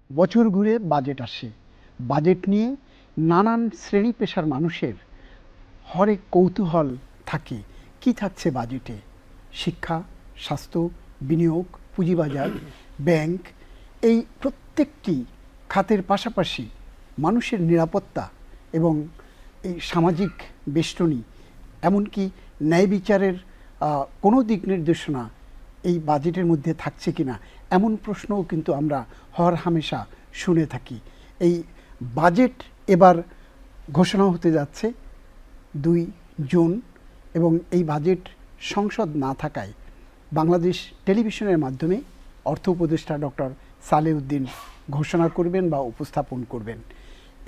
বছর ঘুরে বাজেট আসে। বাজেট নিয়ে নানান শ্রেণী পেশার মানুষের হরেক কৌতূহল থাকে। কি থাকছে বাজেটে? শিক্ষা, স্বাস্থ্য, বিনিয়োগ, পুঁজিবাজার, ব্যাংক, এই প্রত্যেকটি খাতের পাশাপাশি মানুষের নিরাপত্তা এবং এই সামাজিক বেষ্টনী, এমনকি ন্যায় বিচারের কোনো দিক নির্দেশনা এই বাজেটের মধ্যে থাকছে কিনা, এমন প্রশ্নও কিন্তু আমরা হরহামেশা শুনে থাকি। এই বাজেট এবার ঘোষণা হতে যাচ্ছে 2 জুন, এবং এই বাজেট সংসদ না থাকায় বাংলাদেশ টেলিভিশনের মাধ্যমে অর্থ উপদেষ্টা ডক্টর সালেউদ্দিন ঘোষণা করবেন বা উপস্থাপন করবেন।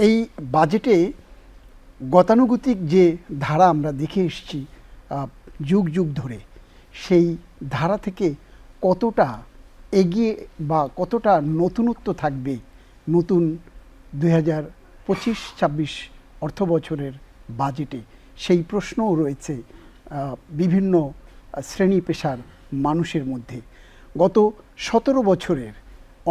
এই বাজেটে গতানুগতিক যে ধারা আমরা দেখে এসেছি যুগ যুগ ধরে, সেই ধারা থেকে কতটা এগিয়ে বা কতটা নতুনত্ব থাকবে নতুন 2025-26 অর্থ বছরের বাজেটে, সেই প্রশ্নও রয়েছে বিভিন্ন শ্রেণী পেশার মানুষের মধ্যে। গত 17 বছরের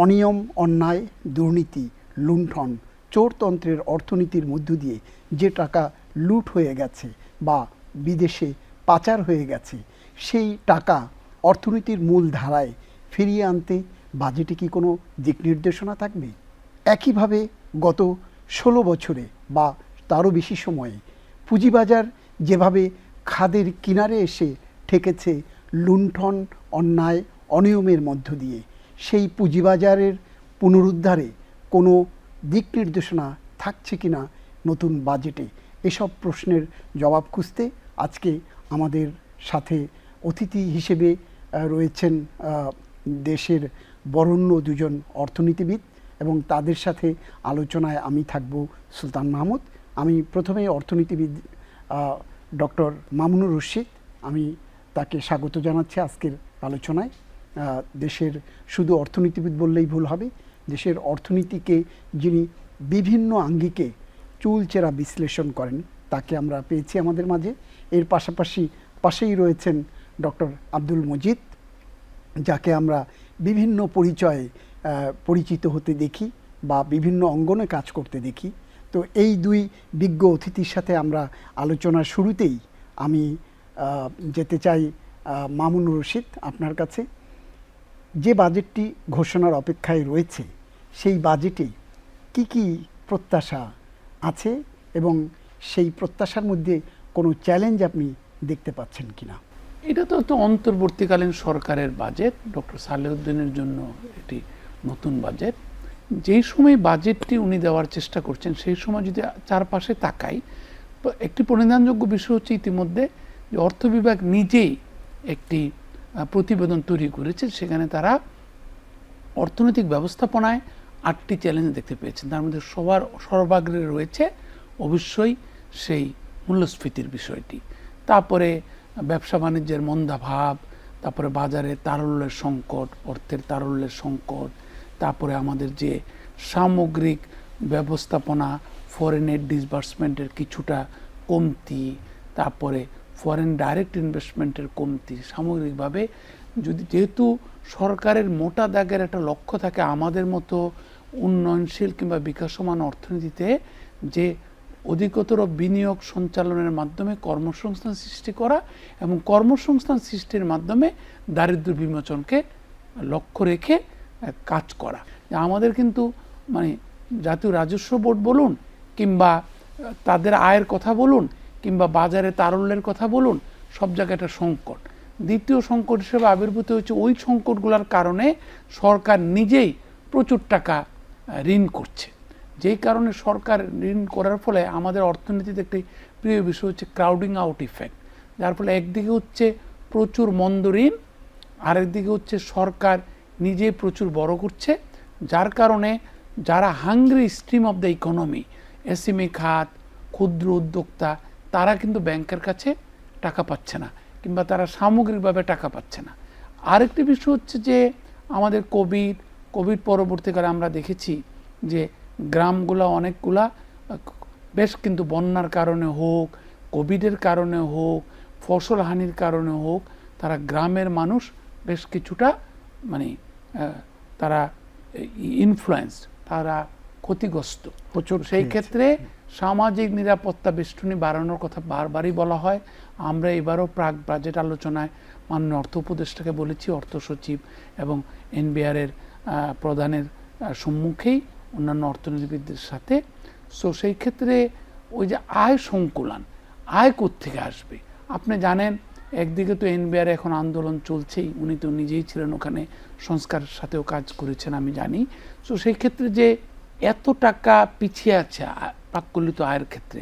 অনিয়ম, অন্যায়, দুর্নীতি, লুণ্ঠন, চোরতন্ত্রের অর্থনীতির মধ্য দিয়ে যে টাকা লুট হয়ে গেছে বা বিদেশে পাচার হয়ে গেছে, সেই টাকা অর্থনীতির মূল ধারায় ফিরিয়ে আনতে বাজেটে কি কোনো দিক নির্দেশনা থাকবে? একইভাবে গত 16 বছরে বা তারও বেশি সময়ে পুঁজিবাজার যেভাবে খাদের কিনারে এসে ঠেকেছে লুণ্ঠন, অন্যায়, অনিয়মের মধ্য দিয়ে, সেই পুঁজিবাজারের পুনরুদ্ধারে কোনো দিক নির্দেশনা থাকছে কিনা নতুন বাজেটে, এসব প্রশ্নের জবাব খুঁজতে আজকে আমাদের সাথে অতিথি হিসেবে রয়েছেন দেশের বরেণ্য 2জন অর্থনীতিবিদ, এবং তাদের সাথে আলোচনায় আমি থাকব সুলতান মাহমুদ। আমি প্রথমে অর্থনীতিবিদ ডক্টর মামুনুর রশীদ, আমি তাকে স্বাগত জানাচ্ছি আজকের আলোচনায়। দেশের শুধু অর্থনীতিবিদ বললেই ভুল হবে, দেশের অর্থনীতিকে যিনি বিভিন্ন আঙ্গিকে চুলচেরা বিশ্লেষণ করেন তাকে আমরা পেয়েছি আমাদের মাঝে। এর পাশেই রয়েছেন ডক্টর আব্দুল মজিদ, যাকে আমরা বিভিন্ন পরিচয়ে পরিচিত হতে দেখি বা বিভিন্ন অঙ্গনে কাজ করতে দেখি। তো এই 2 বিজ্ঞ অতিথির সাথে আমরা আলোচনার শুরুতেই আমি যেতে চাই মামুনুর রশীদ আপনার কাছে। যে বাজেটটি ঘোষণার অপেক্ষায় রয়েছে, সেই বাজেটে কি কি প্রত্যাশা আছে এবং সেই প্রত্যাশার মধ্যে কোনো চ্যালেঞ্জ আপনি দেখতে পাচ্ছেন কিনা? এটা তো অন্তর্বর্তীকালীন সরকারের বাজেট, ডক্টর সালেউদ্দিনের জন্য এটি নতুন বাজেট। যেই সময় বাজেটটি উনি দেওয়ার চেষ্টা করছেন, সেই সময় যদি চারপাশে তাকাই, একটি পরিধানযোগ্য বিষয় হচ্ছে ইতিমধ্যে যে অর্থ বিভাগ নিজেই একটি প্রতিবেদন তৈরি করেছে। সেখানে তারা অর্থনৈতিক ব্যবস্থাপনায় 8টি চ্যালেঞ্জ দেখতে পেয়েছেন। তার মধ্যে সর্বাগ্রে রয়েছে অবশ্যই সেই মূল্যস্ফীতির বিষয়টি, তারপরে ব্যবসা বাণিজ্যের মন্দাভাব, তারপরে বাজারে তারল্যের সংকট, অর্থের তারল্যের সংকট, তারপরে আমাদের যে সামগ্রিক ব্যবস্থাপনা, ফরেন এড ডিসবার্সমেন্টের কিছুটা কমতি, তারপরে ফরেন ডাইরেক্ট ইনভেস্টমেন্টের কমতি। সামগ্রিকভাবে যেহেতু সরকারের মোটা দাগের একটা লক্ষ্য থাকে আমাদের মতো উন্নয়নশীল কিংবা বিকাশমান অর্থনীতিতে, যে অধিকতর বিনিয়োগ সঞ্চালনের মাধ্যমে কর্মসংস্থান সৃষ্টি করা এবং কর্মসংস্থান সৃষ্টির মাধ্যমে দারিদ্র্য বিমোচনকে লক্ষ্য রেখে কাজ করা। আমাদের কিন্তু মানে জাতীয় রাজস্ব বোর্ড বলুন, কিংবা তাদের আয়ের কথা বলুন, কিংবা বাজারে তারল্যের কথা বলুন, সব জায়গায় একটা সংকট। দ্বিতীয় সংকট হিসেবে আবির্ভূত হয়েছে ওই সংকটগুলোর কারণে সরকার নিজেই প্রচুর টাকা ঋণ করছে। যেই কারণে সরকার ঋণ করার ফলে আমাদের অর্থনীতিতে একটি প্রিয় বিষয় হচ্ছে ক্রাউডিং আউট ইফেক্ট, যার ফলে একদিকে হচ্ছে প্রচুর মন্দ ঋণ, আরেকদিকে হচ্ছে সরকার নিজে প্রচুর বড় করছে, যার কারণে যারা hungry stream of the economy, SME খাত, ক্ষুদ্র উদ্যোক্তা, তারা কিন্তু ব্যাংকের কাছে টাকা পাচ্ছে না, কিংবা তারা সামগ্রিকভাবে টাকা পাচ্ছে না। আরেকটি বিষয় হচ্ছে যে আমাদের কোভিড পরবর্তীকালে আমরা দেখেছি যে গ্রামগুলা অনেকগুলা বেশ কিন্তু বন্যার কারণে হোক, কোভিডের কারণে হোক, ফসল হানির কারণে হোক, তারা গ্রামের মানুষ বেশ কিছুটা মানে তারা ইনফ্লুয়েন্স, তারা ক্ষতিগ্রস্ত। প্রচুর সেই খেয়েছে। ক্ষেত্রে সামাজিক নিরাপত্তা বেষ্টনী বাড়ানোর কথা বারবারই বলা হয়। আমরা এবারও প্রাক বাজেট আলোচনায় মাননীয় অর্থ উপদেষ্টাকে বলেছি, অর্থ সচিব এবং এনবিআর-এর প্রধানের সম্মুখেই অন্যান্য অর্থনীতিবিদদের সাথে। সো সেই ক্ষেত্রে ওই যে আয় সংকুলান, আয় কোত্থেকে আসবে? আপনি জানেন একদিকে তো এনবিআর এখন আন্দোলন চলছেই, উনি তো নিজেই ছিলেন ওখানে, সংস্কারের সাথেও কাজ করেছেন আমি জানি। সো সেই ক্ষেত্রে যে এত টাকা পিছিয়ে আছে প্রাক্কলিত আয়ের ক্ষেত্রে,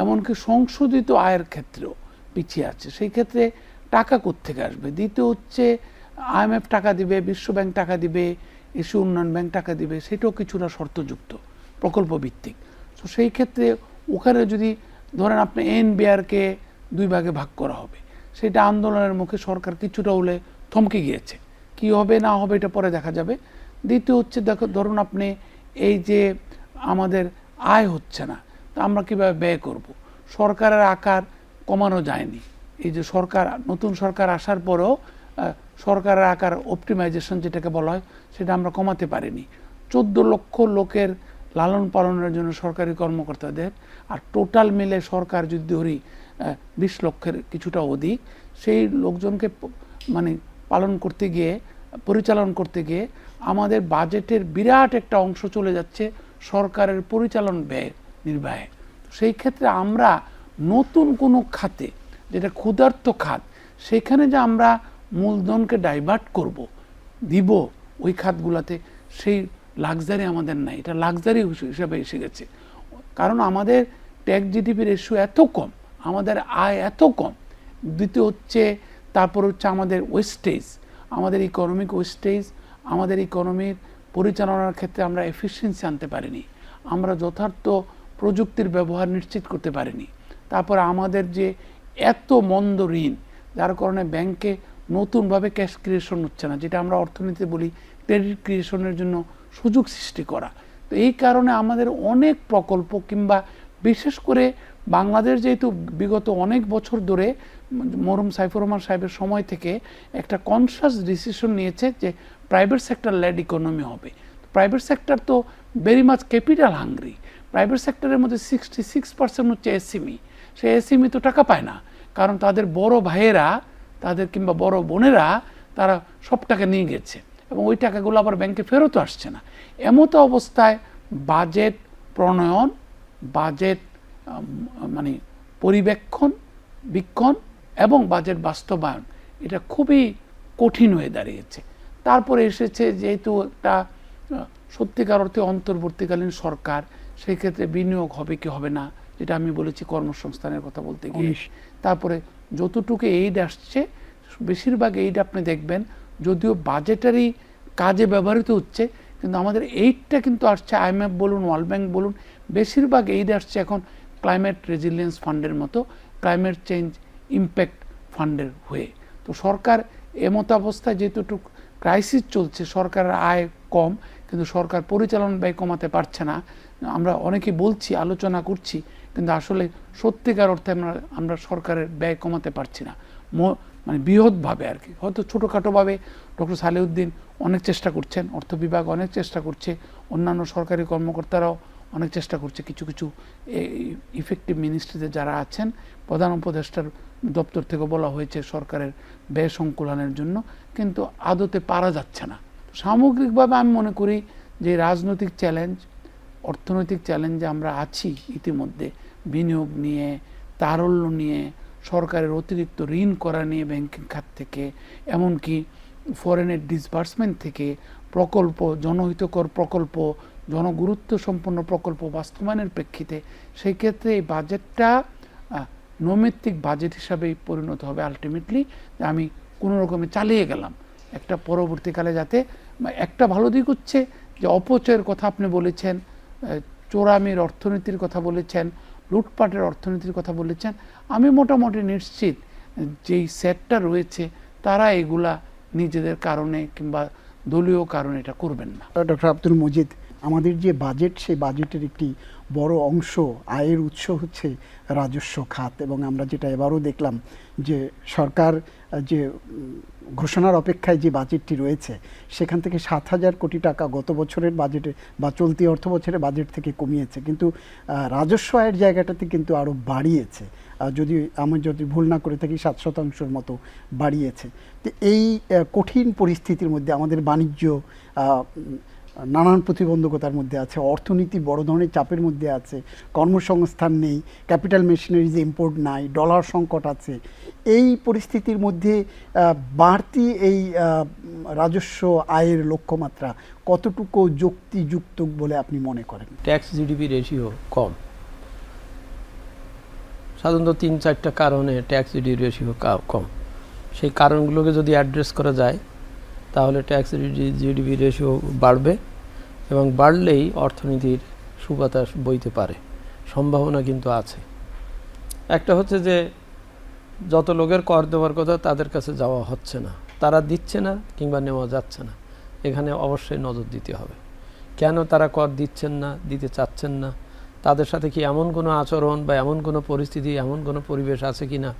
এমনকি সংশোধিত আয়ের ক্ষেত্রেও পিছিয়ে আছে, সেই ক্ষেত্রে টাকা কোত্থেকে আসবে? দ্বিতীয় হচ্ছে IMF টাকা দিবে, বিশ্বব্যাংক টাকা দিবে, এশীয় উন্নয়ন ব্যাংক টাকা দিবে, সেটাও কিছুটা শর্তযুক্ত, প্রকল্প ভিত্তিক। তো সেই ক্ষেত্রে ওখানে যদি ধরেন আপনি এনবিআরকে 2 ভাগে ভাগ করা হবে, সেটা আন্দোলনের মুখে সরকার কিছুটা হলে থমকে গিয়েছে। কি হবে না হবে এটা পরে দেখা যাবে। দ্বিতীয় হচ্ছে ধরুন আপনি এই যে আমাদের আয় হচ্ছে না, তা আমরা কীভাবে ব্যয় করব? সরকারের আকার কমানো যায়নি। এই যে সরকার, নতুন সরকার আসার পরেও সরকারের আকার অপটিমাইজেশন যেটাকে বলা হয়, সেটা আমরা কমাতে পারিনি। 14 লক্ষ লোকের লালন পালনের জন্য সরকারি কর্মকর্তাদের, আর টোটাল মিলে সরকার যদি ধরি 20 লক্ষের কিছুটা অধিক, সেই লোকজনকে মানে পালন করতে গিয়ে, পরিচালন করতে গিয়ে আমাদের বাজেটের বিরাট একটা অংশ চলে যাচ্ছে সরকারের পরিচালন ব্যয় নির্বাহে। সেই ক্ষেত্রে আমরা নতুন কোনো খাতে, যেটা ক্ষুধার্ত খাত, সেখানে যে আমরা মূলধনকে ডাইভার্ট করব, দিব ওই খাতগুলোতে, সেই লাক্সারি আমাদের নাই। এটা লাক্সারি হিসাবে এসে গেছে, কারণ আমাদের ট্যাক্স জিডিপি রেশিও এত কম, আমাদের আয় এত কম। দ্বিতীয় হচ্ছে, তারপর হচ্ছে আমাদের ওয়েস্টেজ, আমাদের ইকোনমিক ওয়েস্টেজ, আমাদের ইকোনমির পরিচালনার ক্ষেত্রে আমরা এফিসিয়েন্সি আনতে পারিনি, আমরা যথার্থ প্রযুক্তির ব্যবহার নিশ্চিত করতে পারিনি। তারপর আমাদের যে এত মন্দ ঋণ, যার কারণে ব্যাংকে নতুনভাবে ক্যাশ ক্রিয়েশন হচ্ছে না, যেটা আমরা অর্থনীতিতে বলি ক্রেডিট ক্রিয়েশনের জন্য সুযোগ সৃষ্টি করা। তো এই কারণে আমাদের অনেক প্রকল্প, কিংবা বিশেষ করে বাংলাদেশ যেহেতু বিগত অনেক বছর ধরে মরহুম সাইফুর রহমান সাহেবের সময় থেকে একটা কনসাস ডিসিশন নিয়েছে যে প্রাইভেট সেক্টর লেড ইকোনমি হবে। প্রাইভেট সেক্টর তো very much capital hungry. Private সেক্টরের মধ্যে 66% হচ্ছে এসএমই। সেই এসএমই তো টাকা পায় না, কারণ তাদের বড় ভাইয়েরা, তাদের কিংবা বড় বোনেরা, তারা সব টাকা নিয়ে গেছে এবং ওই টাকাগুলো আবার ব্যাংকে ফেরতও আসছে না। এমতো অবস্থায় বাজেট প্রণয়ন, বাজেট মানে পরিবেক্ষণ, বীক্ষণ এবং বাজেট বাস্তবায়ন, এটা খুবই কঠিন হয়ে দাঁড়িয়েছে। তারপরে এসেছে যেহেতু একটা সত্যিকার অর্থে অন্তর্বর্তীকালীন সরকার, সেই ক্ষেত্রে বিনিয়োগ হবে কি হবে না, যেটা আমি বলেছি কর্মসংস্থানের কথা বলতে গিয়ে। তারপরে যতটুকু এইড আসছে, বেশিরভাগ এইড আপনি দেখবেন যদিও বাজেটারি কাজে ব্যবহৃত হচ্ছে, কিন্তু আমাদের এইডটা কিন্তু আসছে IMF বলুন, ওয়ার্ল্ড ব্যাংক বলুন, বেশিরভাগ এইড আসছে এখন ক্লাইমেট রেজিলিয়েন্স ফান্ডের মতো, ক্লাইমেট চেঞ্জ ইম্প্যাক্ট ফান্ডের হয়ে। তো সরকার এমতো অবস্থায় যেহেতু ক্রাইসিস চলছে, সরকারের আয় কম, কিন্তু সরকার পরিচালন ব্যয় কমাতে পারছে না। আমরা অনেকে বলছি, আলোচনা করছি, কিন্তু আসলে সত্যিকার অর্থে আমরা সরকারের ব্যয় কমাতে পারছি না, মানে বৃহৎভাবে আর কি। হয়তো ছোটোখাটোভাবে ডক্টর সালেউদ্দিন অনেক চেষ্টা করছেন, অর্থ বিভাগ অনেক চেষ্টা করছে, অন্যান্য সরকারি কর্মকর্তারাও অনেক চেষ্টা করছে, কিছু কিছু ইফেক্টিভ মিনিস্ট্রিতে যারা আছেন, প্রধান উপদেষ্টার দপ্তর থেকে বলা হয়েছে সরকারের ব্যয় সংকুলনের জন্য, কিন্তু আদতে পারা যাচ্ছে না। সামগ্রিকভাবে আমি মনে করি যে রাজনৈতিক চ্যালেঞ্জ, অর্থনৈতিক চ্যালেঞ্জে আমরা আছি ইতিমধ্যে, বিনিয়োগ নিয়ে, তারল্য নিয়ে, সরকারের অতিরিক্ত ঋণ করা নিয়ে ব্যাংকিং খাত থেকে, এমনকি ফরেনের ডিসবার্সমেন্ট থেকে, প্রকল্প, জনহিতকর প্রকল্প, জনগুরুত্ব সম্পন্ন প্রকল্প বাস্তবায়নের প্রেক্ষিতে, সেই ক্ষেত্রে এই বাজেটটা নৈমিত্তিক বাজেট হিসাবেই পরিণত হবে আলটিমেটলি। আমি কোনো রকমে চালিয়ে গেলাম একটা পরবর্তীকালে, যাতে একটা ভালো দিক হচ্ছে যে অপচয়ের কথা আপনি বলেছেন, চোরামির অর্থনীতির কথা বলেছেন, লুটপাটের অর্থনীতির কথা বলেছেন। আমি মোটামুটি নিশ্চিত যেই সেটটা রয়েছে তারা এগুলা নিজেদের কারণে কিংবা দলীয় কারণে এটা করবেন না। ডক্টর আব্দুল মজিদ, আমাদের যে বাজেট, সেই বাজেটের একটি বড় অংশ আয়ের উৎস হচ্ছে রাজস্ব খাত, এবং আমরা যেটা এবারও দেখলাম যে সরকার যে ঘোষণার অপেক্ষায় যে বাজেটটি রয়েছে সেখান থেকে 7,000 কোটি টাকা গত বছরের বাজেটে বা চলতি অর্থ বছরের বাজেট থেকে কমিয়েছে, কিন্তু রাজস্ব আয়ের জায়গাটাতে কিন্তু আরও বাড়িয়েছে, যদি ভুল না করে থাকি 7% মতো বাড়িয়েছে। তো এই কঠিন পরিস্থিতির মধ্যে আমাদের বাণিজ্য নানান প্রতিবন্ধকতার মধ্যে আছে, অর্থনীতি বড় ধরনের চাপের মধ্যে আছে, কর্মসংস্থান নেই, ক্যাপিটাল মেশিনারিজ ইম্পোর্ট নাই, ডলার সংকট আছে। এই পরিস্থিতির মধ্যে বাড়তি এই রাজস্ব আয়ের লক্ষ্যমাত্রা কতটুকু যুক্তিযুক্ত বলে আপনি মনে করেন? ট্যাক্স জিডিপি রেশিও কম, সাধারণত 3-4টা কারণে ট্যাক্স জিডিপি রেশিও কম। সেই কারণগুলোকে যদি অ্যাড্রেস করা যায় তাহলে ট্যাক্স জিডিপি রেশিও বাড়বে, এবং বাড়লেই অর্থনীতির সুবাতাস বইতে পারে, সম্ভাবনা কিন্তু আছে। একটা হচ্ছে যে যত লোকের কর দেওয়ার কথা তাদের কাছে যাওয়া হচ্ছে না, তারা দিচ্ছে না কিংবা নেওয়া যাচ্ছে না, এখানে অবশ্যই নজর দিতে হবে। কেন তারা কর দিচ্ছেন না, দিতে চাচ্ছেন না, তাদের সাথে কি এমন কোনো আচরণ বা এমন কোনো পরিস্থিতি, এমন কোনো পরিবেশ আছে কি না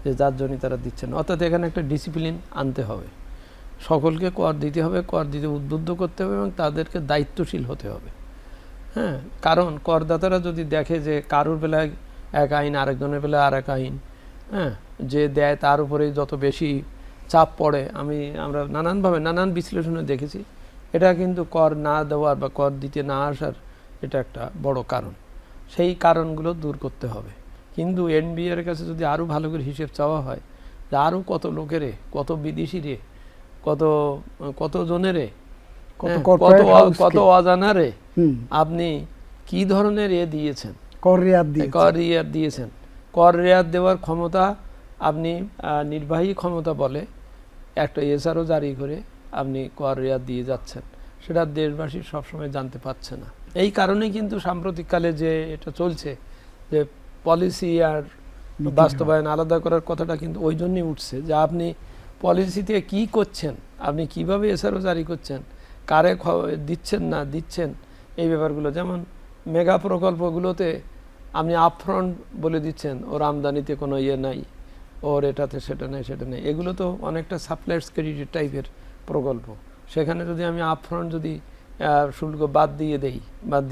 যে যার জন্য তারা দিচ্ছেন না। অর্থাৎ এখানে একটা ডিসিপ্লিন আনতে হবে, সকলকে কর দিতে হবে, কর দিতে উদ্বুদ্ধ করতে হবে এবং তাদেরকে দায়িত্বশীল হতে হবে। হ্যাঁ, কারণ করদাতারা যদি দেখে যে কারোর বেলায় এক আইন, আরেকজনের বেলায় আর এক আইন, হ্যাঁ, যে দেয় তার উপরেই যত বেশি চাপ পড়ে, আমরা নানানভাবে নানান বিশ্লেষণে দেখেছি, এটা কিন্তু কর না দেওয়ার বা কর দিতে না আসার এটা একটা বড় কারণ। সেই কারণগুলো দূর করতে হবে। কিন্তু এনবিআর কাছে যদি আরও ভালো করে হিসেব চাওয়া হয় যে আরও কত লোকেরে, কত বিদেশিরে, কত জনেরে, কত অজানারে আপনি কি ধরনের দিয়েছেন, কর রেয়াত দিয়েছেন। কর রেয়াত দেওয়ার ক্ষমতা আপনি নির্বাহী ক্ষমতা বলে একটা এসআরও জারি করে আপনি কর রেয়াত দিয়ে যাচ্ছেন, সেটা দেশবাসী সবসময় জানতে পারছে না। এই কারণে কিন্তু সাম্প্রতিককালে যে এটা চলছে যে পলিসি আর বাস্তবায়ন আলাদা করার কথাটা কিন্তু ওই জন্যই উঠছে যে আপনি পলিসিতে কি করছেন, আপনি কিভাবে এসআরও জারি করছেন, কারে দিচ্ছেন না দিচ্ছেন, এই ব্যাপারগুলো। যেমন মেগা প্রকল্পগুলোতে আপনি আপফ্রন্ট বলে দিচ্ছেন ওর আমদানিতে কোনো নাই, ওর এটাতে সেটা নেই, সেটা নেই। এগুলো তো অনেকটা সাপ্লাইস ক্রেডিট টাইপের প্রকল্প। সেখানে যদি আমি আপফ্রন্ট যদি শুল্ক বাদ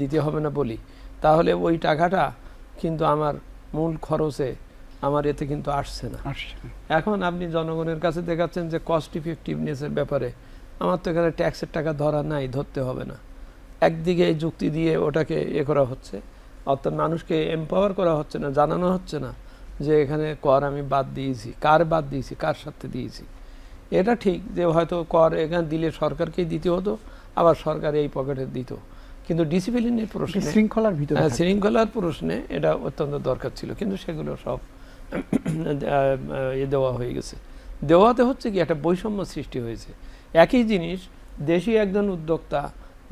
দিতে হবে না বলি, তাহলে ওই টাকাটা কিন্তু আমার মূল খরচে আমার এতে কিন্তু আসছে না। এখন আপনি জনগণের কাছে দেখাচ্ছেন যে কস্ট ইফেক্টিভনেসের ব্যাপারে আমার তো এখানে ট্যাক্সের টাকা ধরা নাই, ধরতে হবে না। একদিকে যুক্তি দিয়ে ওটাকে করা হচ্ছে, অর্থাৎ মানুষকে এম্পাওয়ার করা হচ্ছে না, জানানো হচ্ছে না যে এখানে কর আমি বাদ দিয়েছি, কার সাথে দিয়েছি। এটা ঠিক যে হয়তো কর এখানে দিলে সরকারকেই দিতে হতো, আবার সরকার এই পকেটে দিত, কিন্তু ডিসিপ্লিনের প্রশ্নে, শৃঙ্খলার প্রশ্নে এটা অত্যন্ত দরকার ছিল। কিন্তু সেগুলো সব দেওয়া হয়ে গেছে। দেওয়াতে হচ্ছে কি একটা বৈষম্য সৃষ্টি হয়েছে। একই জিনিস দেশি একজন উদ্যোক্তা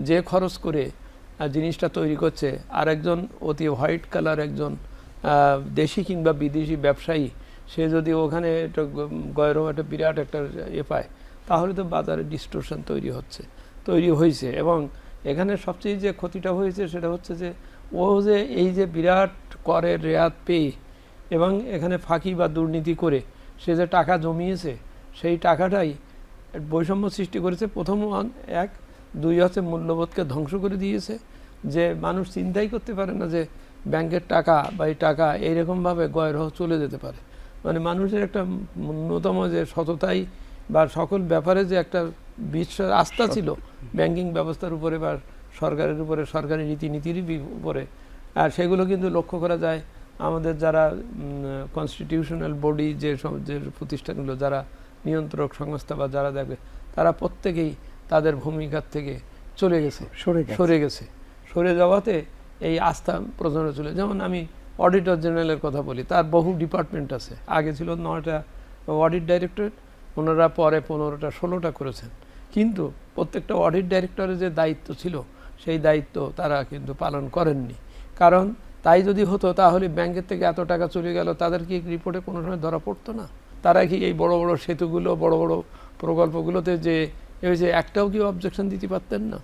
যে খরচ করে জিনিসটা তৈরি করছে, আর একজন অতি হোয়াইট কালার একজন দেশি কিংবা বিদেশি ব্যবসায়ী, সে যদি ওখানে একটা গয়রম একটা বিরাট একটা পায়, তাহলে তো বাজারে ডিস্টোরশন তৈরি হয়েছে। এবং এখানে সবচেয়ে যে ক্ষতিটা হয়েছে সেটা হচ্ছে যে যে এই যে বিরাট করের রেয়াত পেয়ে এবং এখানে ফাঁকি বা দুর্নীতি করে সে যে টাকা জমিয়েছে, সেই টাকাটাই বৈষম্য সৃষ্টি করেছে। প্রথম দুই হচ্ছে মূল্যবোধকে ধ্বংস করে দিয়েছে, যে মানুষ চিন্তাই করতে পারে না যে ব্যাংকের টাকা বা এই টাকা এইরকমভাবে গয়রহ চলে যেতে পারে। মানে মানুষের একটা ন্যূনতম যে সততাই বা সকল ব্যাপারে যে একটা বিশ্বাস, আস্থা ছিল ব্যাংকিং ব্যবস্থার উপরে বা সরকারের উপরে, সরকারি নীতির উপরে, আর সেগুলো কিন্তু লক্ষ্য করা যায় আমাদের যারা কনস্টিটিউশনাল বডি যে প্রতিষ্ঠানগুলো, যারা নিয়ন্ত্রক সংস্থা বা যারা দেখবে, তারা প্রত্যেকেই তাদের ভূমিকার থেকে সরে যাওয়াতে এই আস্থা প্রধানত চলে। যেমন আমি অডিটর জেনারেলের কথা বলি, তার বহু ডিপার্টমেন্ট আছে। আগে ছিল 9টা অডিট ডাইরেক্টরেট, ওনারা পরে 15টা 16টা করেছেন। কিন্তু প্রত্যেকটা অডিট ডাইরেক্টরের যে দায়িত্ব ছিল, সেই দায়িত্ব তারা কিন্তু পালন করেননি। কারণ তাই যদি হতো তাহলে ব্যাংকের থেকে এত টাকা চলে গেল, তাদের কি রিপোর্টে কোনো সময় ধরা পড়তো না? তারা কি এই বড় বড় সেতুগুলো, বড় বড় প্রকল্পগুলোতে যে একটাও কি অবজেকশন দিতে পারতেন না?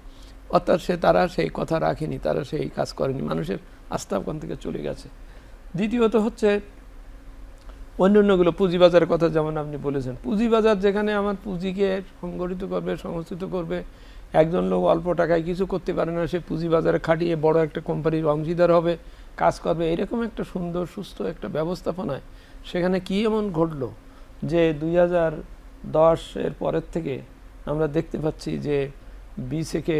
অর্থাৎ তারা সেই কথা রাখেনি, তারা সেই কাজ করেনি, মানুষের আস্থা ওখান থেকে চলে গেছে। দ্বিতীয়ত হচ্ছে অন্যান্যগুলো, পুঁজিবাজারের কথা যেমন আপনি বলেছেন, পুঁজিবাজার যেখানে আমার পুঁজিকে সংগঠিত করবে, সংস্থিত করবে, একজন লোক অল্প টাকায় কিছু করতে পারে না, সে পুঁজিবাজারে খাটিয়ে বড় একটা কোম্পানির অংশীদার হবে, কাজ করবে, এরকম একটা সুন্দর সুস্থ একটা ব্যবস্থাপনায় সেখানে কি এমন ঘটলো যে 2010-এর পরের থেকে আমরা দেখতে পাচ্ছি যে বিসেকে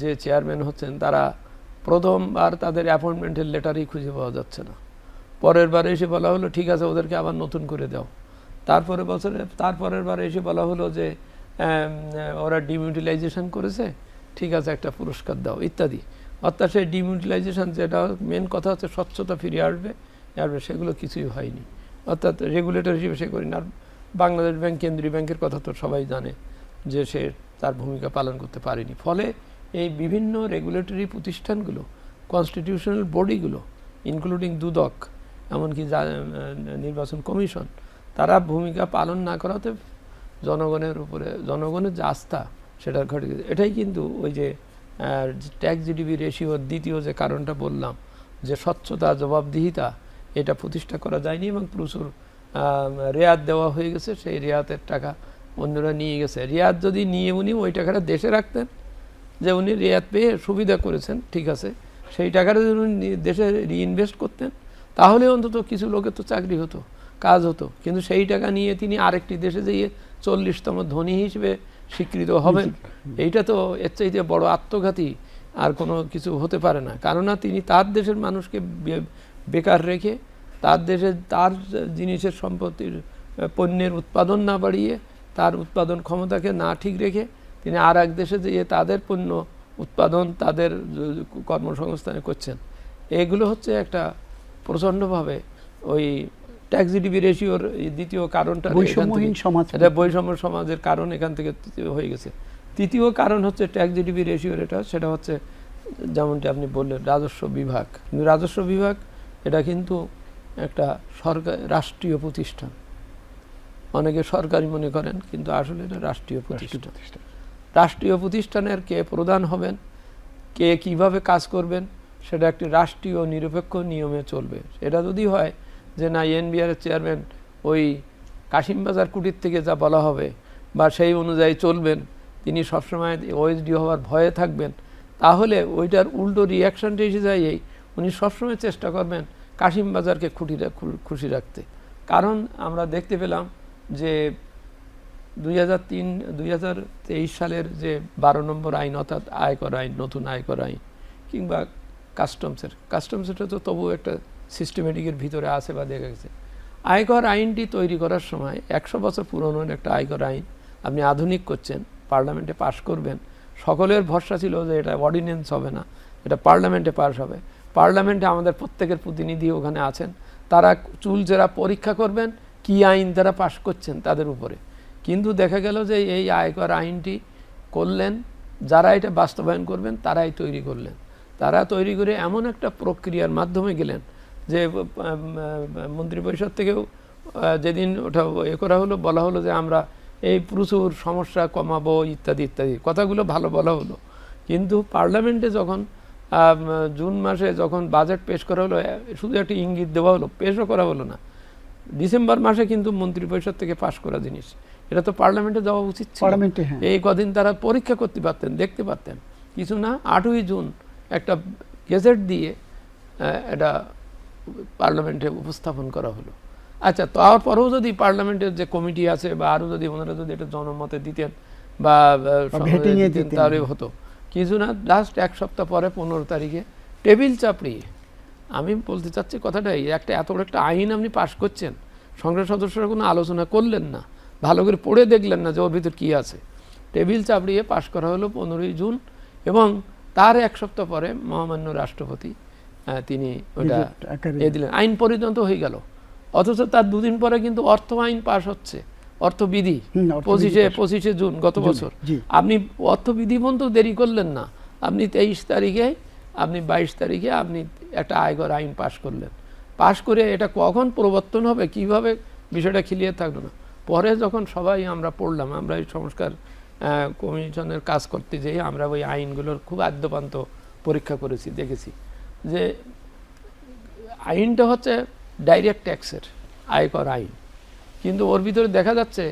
যে চেয়ারম্যান হচ্ছেন তারা প্রথমবার তাদের অ্যাপয়েন্টমেন্টের লেটারই খুঁজে পাওয়া যাচ্ছে না। পরের বার এসে বলা হলো ঠিক আছে ওদেরকে আবার নতুন করে দাও। তারপরের বার এসে বলা হলো যে ওরা ডিমিউটিলাইজেশন করেছে, ঠিক আছে একটা পুরস্কার দাও ইত্যাদি। অর্থাৎ সেই ডিমিউটিলাইজেশন, যেটা মেন কথা হচ্ছে স্বচ্ছতা ফিরে আসবে, সেগুলো কিছুই হয়নি। অর্থাৎ রেগুলেটর হিসেবে সে করি না। আর বাংলাদেশ ব্যাংক, কেন্দ্রীয় ব্যাংকের কথা তো সবাই জানে যে সে তার ভূমিকা পালন করতে পারেনি। ফলে এই বিভিন্ন রেগুলেটরি প্রতিষ্ঠানগুলো, কনস্টিটিউশনাল বডিগুলো, ইনক্লুডিং দুদক, এমনকি নির্বাচন কমিশন, তারা ভূমিকা পালন না করাতে জনগণের উপরে, জনগণের যে আস্থা সেটা ঘটে গেছে। এটাই কিন্তু ওই যে ট্যাক্স জিডিপি রেশিওর দ্বিতীয় যে কারণটা বললাম, যে স্বচ্ছতা, জবাবদিহিতা, এটা প্রতিষ্ঠা করা যায়নি এবং প্রচুর রেয়াত দেওয়া হয়ে গেছে। সেই রেয়াতের টাকা অন্যরা নিয়ে গেছে। রেয়াত যদি নিয়ে উনি ওই টাকাটা দেশে রাখতেন, যে উনি রেয়াত পেয়ে সুবিধা করেছেন, ঠিক আছে, সেই টাকাটা যদি উনি দেশে রিইনভেস্ট করতেন, তাহলে অন্তত কিছু লোকের তো চাকরি হতো, কাজ হতো। কিন্তু সেই টাকা নিয়ে তিনি আরেকটি দেশে যেয়ে 40তম ধনী হিসেবে স্বীকৃত হবেন, এইটা তো এর চাইতে বড় আত্মঘাতী আর কোনো কিছু হতে পারে না। কেননা তিনি তার দেশের মানুষকে বেকার রেখে, তার দেশে তার জিনিসের সম্পত্তির পণ্যের উৎপাদন না বাড়িয়ে, তার উৎপাদন ক্ষমতাকে না ঠিক রেখে তিনি আর এক দেশে যেয়ে তাদের পণ্য উৎপাদন, তাদের কর্মসংস্থানে করছেন। এগুলো হচ্ছে একটা প্রচণ্ডভাবে ওই ট্যাক্স জিডিপি রেশিওর দ্বিতীয় কারণটা, বৈষম্যহীন সমাজ, এটা বৈষম্য সমাজের কারণ এখান থেকে হয়ে গেছে। তৃতীয় কারণ হচ্ছে ট্যাক্স জিডিপি রেশিওর, সেটা হচ্ছে যেমনটি আপনি বললেন রাজস্ব বিভাগ। কিন্তু রাজস্ব বিভাগ এটা কিন্তু একটা রাষ্ট্রীয় প্রতিষ্ঠান। অনেকে সরকারি মনে করেন, কিন্তু আসলে এটা রাষ্ট্রীয় প্রতিষ্ঠান। রাষ্ট্রীয় প্রতিষ্ঠানের কে প্রধান হবেন, কে কিভাবে কাজ করবেন, সেটা একটি রাষ্ট্রীয় নিরপেক্ষ নিয়মে চলবে। এটা যদি হয় যে না, এনবিআরের চেয়ারম্যান ওই কাশিমবাজার কুটির থেকে যা বলা হবে বা সেই অনুযায়ী চলবেন, তিনি সবসময় ওএসডি হওয়ার ভয়ে থাকবেন, তাহলে ওইটার উল্টো রিয়াকশনটা এসে যায় এই, উনি সবসময় চেষ্টা করবেন কাশিমবাজারকে খুশি রাখতে। কারণ আমরা দেখতে পেলাম যে 2023 সালের যে 12 নম্বর আইন, অর্থাৎ আয়কর আইন, নতুন আয়কর আইন, কিংবা কাস্টমসের তো তবুও একটা সিস্টেমেটিকের ভিতরে আছে বা দেখা গেছে। আয়কর আইনটি তৈরি করার সময় 100 বছর পুরনো একটা আয়কর আইন আপনি আধুনিক করছেন, পার্লামেন্টে পাশ করবেন, সকলের ভরসা ছিল যে এটা অর্ডিন্যান্স হবে না, এটা পার্লামেন্টে পাশ হবে। পার্লামেন্টে আমাদের প্রত্যেকের প্রতিনিধি ওখানে আছেন, তারা চুলচেরা পরীক্ষা করবেন কি আইন তারা পাশ করছেন তাদের উপরে। কিন্তু দেখা গেল যে এই আয়কর আইনটি করলেন যারা এটা বাস্তবায়ন করবেন তারাই তৈরি করলেন। তারা তৈরি করে এমন একটা প্রক্রিয়ার মাধ্যমে গেলেন যে মন্ত্রিপরিষদ থেকেও যেদিন ওটা করা হলো, বলা হলো যে আমরা এই প্রচুর সমস্যা কমাবো ইত্যাদি ইত্যাদি, কথাগুলো ভালো বলা হলো। কিন্তু পার্লামেন্টে যখন জুন মাসে যখন বাজেট পেশ করা হলো, শুধু একটা ইঙ্গিত দেওয়া হলো, পেশও করা হলো না। ডিসেম্বর মাসে কিন্তু মন্ত্রিপরিষদ থেকে পাশ করা জিনিস, এটা তো পার্লামেন্টে যাওয়া উচিত ছিল। এই কদিন তারা পরীক্ষা করতে পারতেন, দেখতে পারতেন। কিছু না, 8ই জুন একটা গেজেট দিয়ে এটা পার্লামেন্টে উপস্থাপন করা হলো। আচ্ছা, তারপরেও যদি পার্লামেন্টের যে কমিটি আছে বা আরও যদি ওনারা যদি এটা জনমতে দিতেন বা দিতেন তাহলে হতো। কিছু না, লাস্ট 1 সপ্তাহ পরে 15 তারিখে টেবিল চাপড়িয়ে, আমি বলতে চাচ্ছি কথাটাই, এত বড় একটা আইন আপনি পাশ করছেন, সংসদ সদস্যরা কোনো আলোচনা করলেন না, ভালো করে পড়ে দেখলেন না যে ওর ভিতর কী আছে, টেবিল চাপড়িয়ে পাশ করা হলো 15ই জুন। এবং তার 1 সপ্তাহ পরে মহামান্য রাষ্ট্রপতি তিনি ওটা দিলেন, আইন পরিণত হয়ে গেল। অথচ তার 2 দিন পরে কিন্তু অর্থ আইন পাশ হচ্ছে, অর্থবিধি 25শে জুন গত বছর। আপনি অর্থবিধি পর্যন্ত দেরি করলেন না, আপনি 23 তারিখে, আপনি 22 তারিখে আপনি একটা আয়কর আইন পাশ করলেন। পাশ করে এটা কখন প্রবর্তন হবে, কিভাবে, বিষয়টা ক্লিয়ার থাকলো না। পরে যখন সবাই আমরা পড়লাম, আমরা এই সংস্কার কমিশনের কাজ করতে যেয়ে আমরা ওই আইনগুলোর খুব আদ্যপান্ত পরীক্ষা করেছি, দেখেছি যে আইনটা হচ্ছে ডাইরেক্ট ট্যাক্সের আয়কর আইন, কিন্তু ওর ভিতরে দেখা যাচ্ছে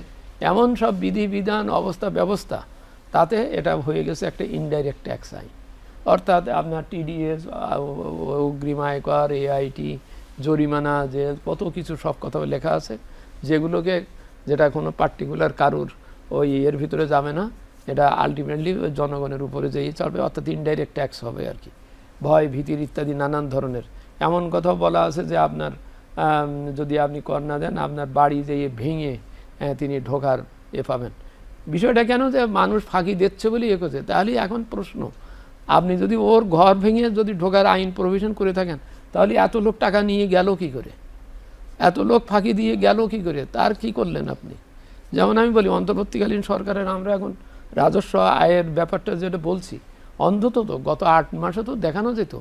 এমন সব বিধিবিধান অবস্থা ব্যবস্থা, তাতে এটা হয়ে গেছে একটা ইনডাইরেক্ট ট্যাক্স আইন। অর্থাৎ আপনার টিডিএস, অগ্রিম আয়কর, এআইটি, জরিমানা, যে কত কিছু সব কথা লেখা আছে, যেগুলোকে যেটা কোনো পার্টিকুলার কারুর ওই এর ভিতরে যাবে না, এটা আলটিমেটলি জনগণের উপরে যেই চলবে, অর্থাৎ ইনডাইরেক্ট ট্যাক্স হবে আর কি। ভয় ভীতির ইত্যাদি নানান ধরনের এমন কথাও বলা আছে যে আপনার যদি আপনি কর না দেন আপনার বাড়ি যেয়ে ভেঙে তিনি ঢোকার পাবেন। বিষয়টা কেন, যে মানুষ ফাঁকি দিচ্ছে বলেই করছে। তাহলে এখন প্রশ্ন, আপনি যদি ওর ঘর ভেঙে যদি ঢোকার আইন প্রভিশন করে থাকেন, তাহলে এত লোক টাকা নিয়ে গেল কি করে, এত লোক ফাঁকি দিয়ে গেল কি করে, তার কি করলেন আপনি? যেমন আমি বলি, অন্তর্বর্তীকালীন সরকারের আমরা এখন রাজস্ব আয়ের ব্যাপারটা যেটা বলছি, অন্তত তো গত 8 মাসে তো দেখানো যেত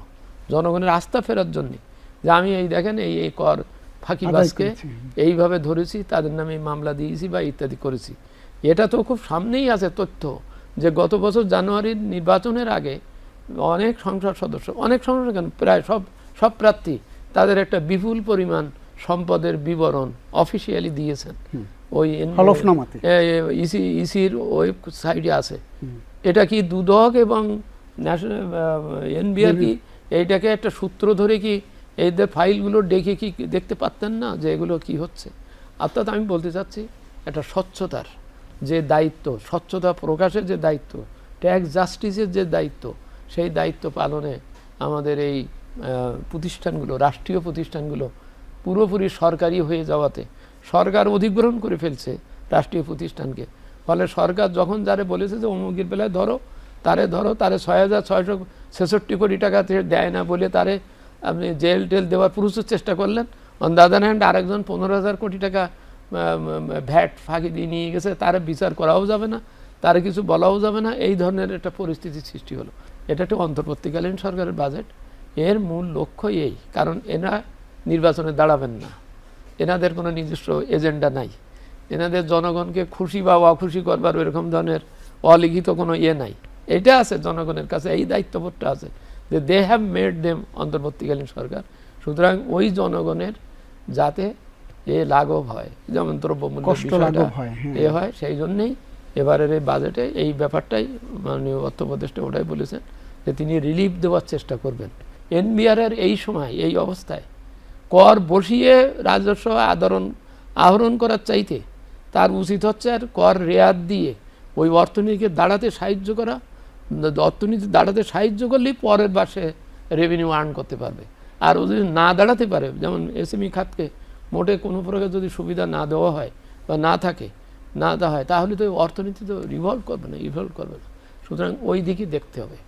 জনগণের আস্থা ফেরার জন্যে, যে আমি এই দেখেন এই কর ফাঁকিবাজকে এইভাবে ধরেছি, তাদের নামে মামলা দিয়েছি বা ইত্যাদি করেছি। এটা তো খুব সামনেই আছে তথ্য, যে গত বছর জানুয়ারির নির্বাচনের আগে অনেক সংসদ সদস্য, অনেক সংসদ কেন প্রায় সব প্রার্থী তাদের একটা বিপুল পরিমাণ সম্পদের বিবরণ অফিসিয়ালি দিয়েছেন, ওই ইসির ওয়েবসাইটে আছে। এটা কি দুদক এবং ন্যাশনাল এনবিআর কি এইটাকে একটা সূত্র ধরে কি এইদের ফাইলগুলো দেখে কি দেখতে পারতেন না যে এগুলো কি হচ্ছে? অর্থাৎ আমি বলতে চাচ্ছি, একটা স্বচ্ছতার যে দায়িত্ব, স্বচ্ছতা প্রকাশের যে দায়িত্ব, ট্যাক্স জাস্টিসের যে দায়িত্ব, সেই দায়িত্ব পালনে আমাদের এই প্রতিষ্ঠানগুলো, রাষ্ট্রীয় প্রতিষ্ঠানগুলো পুরোপুরি সরকারি হয়ে যাওয়াতে সরকার অধিগ্রহণ করে ফেলছে রাষ্ট্রীয় প্রতিষ্ঠানকে। ফলে সরকার যখন যারে বলেছে যে অমুকের বেলায় ধরো, তারে 6,666 কোটি টাকা দেয় না বলে তারে আপনি জেল টেল দেওয়ার প্রচুর চেষ্টা করলেন। অন দ্য আদার হ্যান্ড আরেকজন 15,000 কোটি টাকা ভ্যাট ফাঁকি দিয়ে নিয়ে গেছে, তার বিচার করাও যাবে না, তার কিছু বলাও যাবে না, এই ধরনের একটা পরিস্থিতি সৃষ্টি হলো। এটা একটা অন্তর্বর্তীকালীন সরকারের বাজেট। এর মূল লক্ষ্য এই, কারণ এরা নির্বাচনে দাঁড়াবেন না, এনাদের কোনো নিজস্ব এজেন্ডা নাই, এনাদের জনগণকে খুশি বা অখুশি করবার এরকম ধরনের অলিখিত কোনো নাই। এটা আছে জনগণের কাছে, এই দায়িত্ববোধটা আছে যে দে হ্যাভ মেড দেম অন্তর্বর্তীকালীন সরকার। সুতরাং ওই জনগণের যাতে লাঘব হয়, যেমন দ্রব্যমূল্য হয়, সেই জন্যেই এবারের এই বাজেটে এই ব্যাপারটাই মাননীয় অর্থ উপদেষ্টা ওটাই বলেছেন যে তিনি রিলিফ দেওয়ার চেষ্টা করবেন। এনবিআরের এই সময় এই অবস্থায় কর বসিয়ে রাজস্ব আহরণ করার চাইতে তার উচিত হচ্ছে আর কর রেয়াত দিয়ে ওই অর্থনীতিকে দাঁড়াতে সাহায্য করা। অর্থনীতি দাঁড়াতে সাহায্য করলেই পরের মাসে রেভিনিউ আর্ন করতে পারবে। আর ও যদি না দাঁড়াতে পারে, যেমন এসএমই খাতকে মোটে কোনো প্রকার যদি সুবিধা না দেওয়া হয় বা না থাকে, না দেওয়া হয়, তাহলে তো অর্থনীতি তো ইভলভ করবে না। সুতরাং ওই দিকই দেখতে হবে।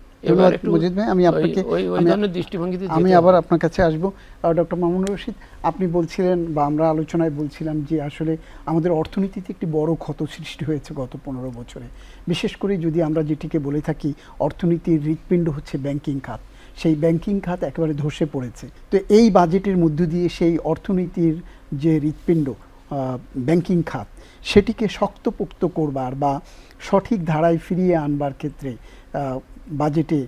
আমি আবার আপনার কাছে আসবো। ডক্টর মামুনুর রশিদ, আপনি বলছিলেন বা আমরা আলোচনায় বলছিলাম যে আসলে আমাদের অর্থনীতিতে একটি বড় ক্ষত সৃষ্টি হয়েছে গত 15 বছরে। বিশেষ করে যদি আমরা যেটিকে বলে থাকি অর্থনীতির হৃৎপিণ্ড হচ্ছে ব্যাংকিং খাত, সেই ব্যাংকিং খাত একেবারে ধসে পড়েছে। তো এই বাজেটের মধ্য দিয়ে সেই অর্থনীতির যে হৃৎপিণ্ড ব্যাংকিং খাত, সেটিকে শক্তপোক্ত করবার বা সঠিক ধারায় ফিরিয়ে আনবার ক্ষেত্রে বাজেটে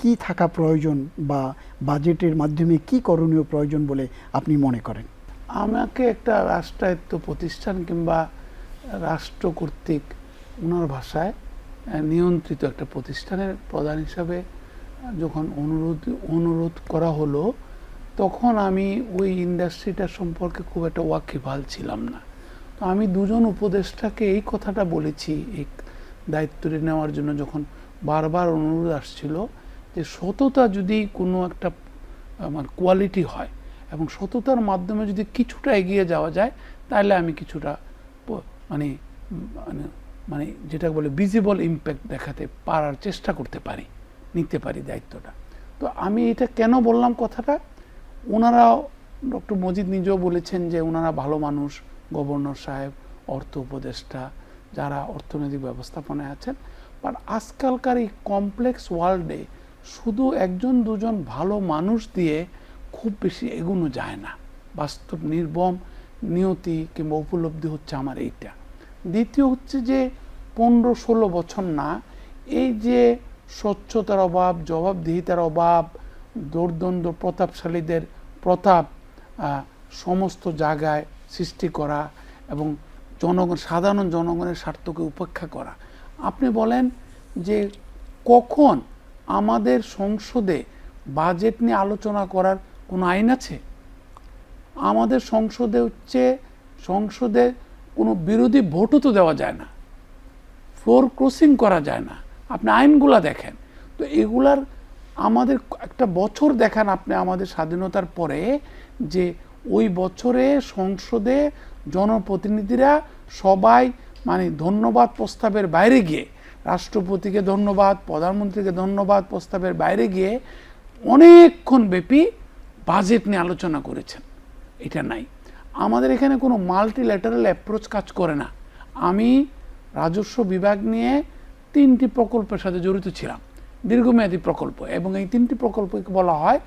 কি থাকা প্রয়োজন বা বাজেটের মাধ্যমে কি করণীয় প্রয়োজন বলে আপনি মনে করেন? আমাকে একটা রাষ্ট্রায়ত্ত প্রতিষ্ঠান কিংবা রাষ্ট্র কর্তৃক ওনার ভাষায় নিয়ন্ত্রিত একটা প্রতিষ্ঠানের প্রধান হিসাবে যখন অনুরোধ করা হলো, তখন আমি ওই ইন্ডাস্ট্রিটার সম্পর্কে খুব একটা ওয়াকিবহাল ছিলাম না। তো আমি দুজন উপদেষ্টাকে এই কথাটা বলেছি এই দায়িত্বটি নেওয়ার জন্য, যখন বারবার অনুরোধ আসছিল যে সততা যদি কোনো একটা আমার কোয়ালিটি হয় এবং সততার মাধ্যমে যদি কিছুটা এগিয়ে যাওয়া যায়, তাহলে আমি কিছুটা মানে মানে মানে যেটা বলে ভিজিবল ইম্প্যাক্ট দেখাতে পারার চেষ্টা করতে পারি, নিতে পারি দায়িত্বটা। তো আমি এটা কেন বললাম কথাটা, ওনারাও ডক্টর মজিদ নিজেও বলেছেন যে ওনারা ভালো মানুষ, গভর্নর সাহেব, অর্থ উপদেষ্টা, যারা অর্থনৈতিক ব্যবস্থাপনায় আছেন। বাট আজকালকার এই কমপ্লেক্স ওয়ার্ল্ডে শুধু একজন দুজন ভালো মানুষ দিয়ে খুব বেশি এগোনো যায় না। বাস্তব নির্মম নিয়তি কিংবা উপলব্ধি হচ্ছে আমার এইটা। দ্বিতীয় হচ্ছে যে 15-16 বছর না, এই যে স্বচ্ছতার অভাব, জবাবদিহিতার অভাব, দুর্দণ্ড প্রতাপশালীদের প্রতাপ সমস্ত জায়গায় সৃষ্টি করা এবং সাধারণ জনগণের স্বার্থকে উপেক্ষা করা। আপনি বলেন যে কখন আমাদের সংসদে বাজেট নিয়ে আলোচনা করার কোনো আইন আছে? আমাদের সংসদে কোনো বিরোধী ভোটও তো দেওয়া যায় না, ফ্লোর ক্রসিং করা যায় না। আপনি আইনগুলা দেখেন তো, এগুলার আমাদের একটা বছর দেখান আপনি আমাদের স্বাধীনতার পরে, যে ওই বছরে সংসদে জনপ্রতিনিধিরা সবাই মানে ধন্যবাদ প্রস্তাবের বাইরে গিয়ে, রাষ্ট্রপতিকে ধন্যবাদ, প্রধানমন্ত্রীকে ধন্যবাদ প্রস্তাবের বাইরে গিয়ে অনেকক্ষণ ব্যাপী বাজেট নিয়ে আলোচনা করেছেন। এটা নাই। আমাদের এখানে কোনো মাল্টিল্যাটারাল অ্যাপ্রোচ কাজ করে না। আমি রাজস্ব বিভাগ নিয়ে 3টি প্রকল্পের সাথে জড়িত ছিলাম, দীর্ঘমেয়াদী প্রকল্প, এবং এই 3টি প্রকল্পকে বলা হয়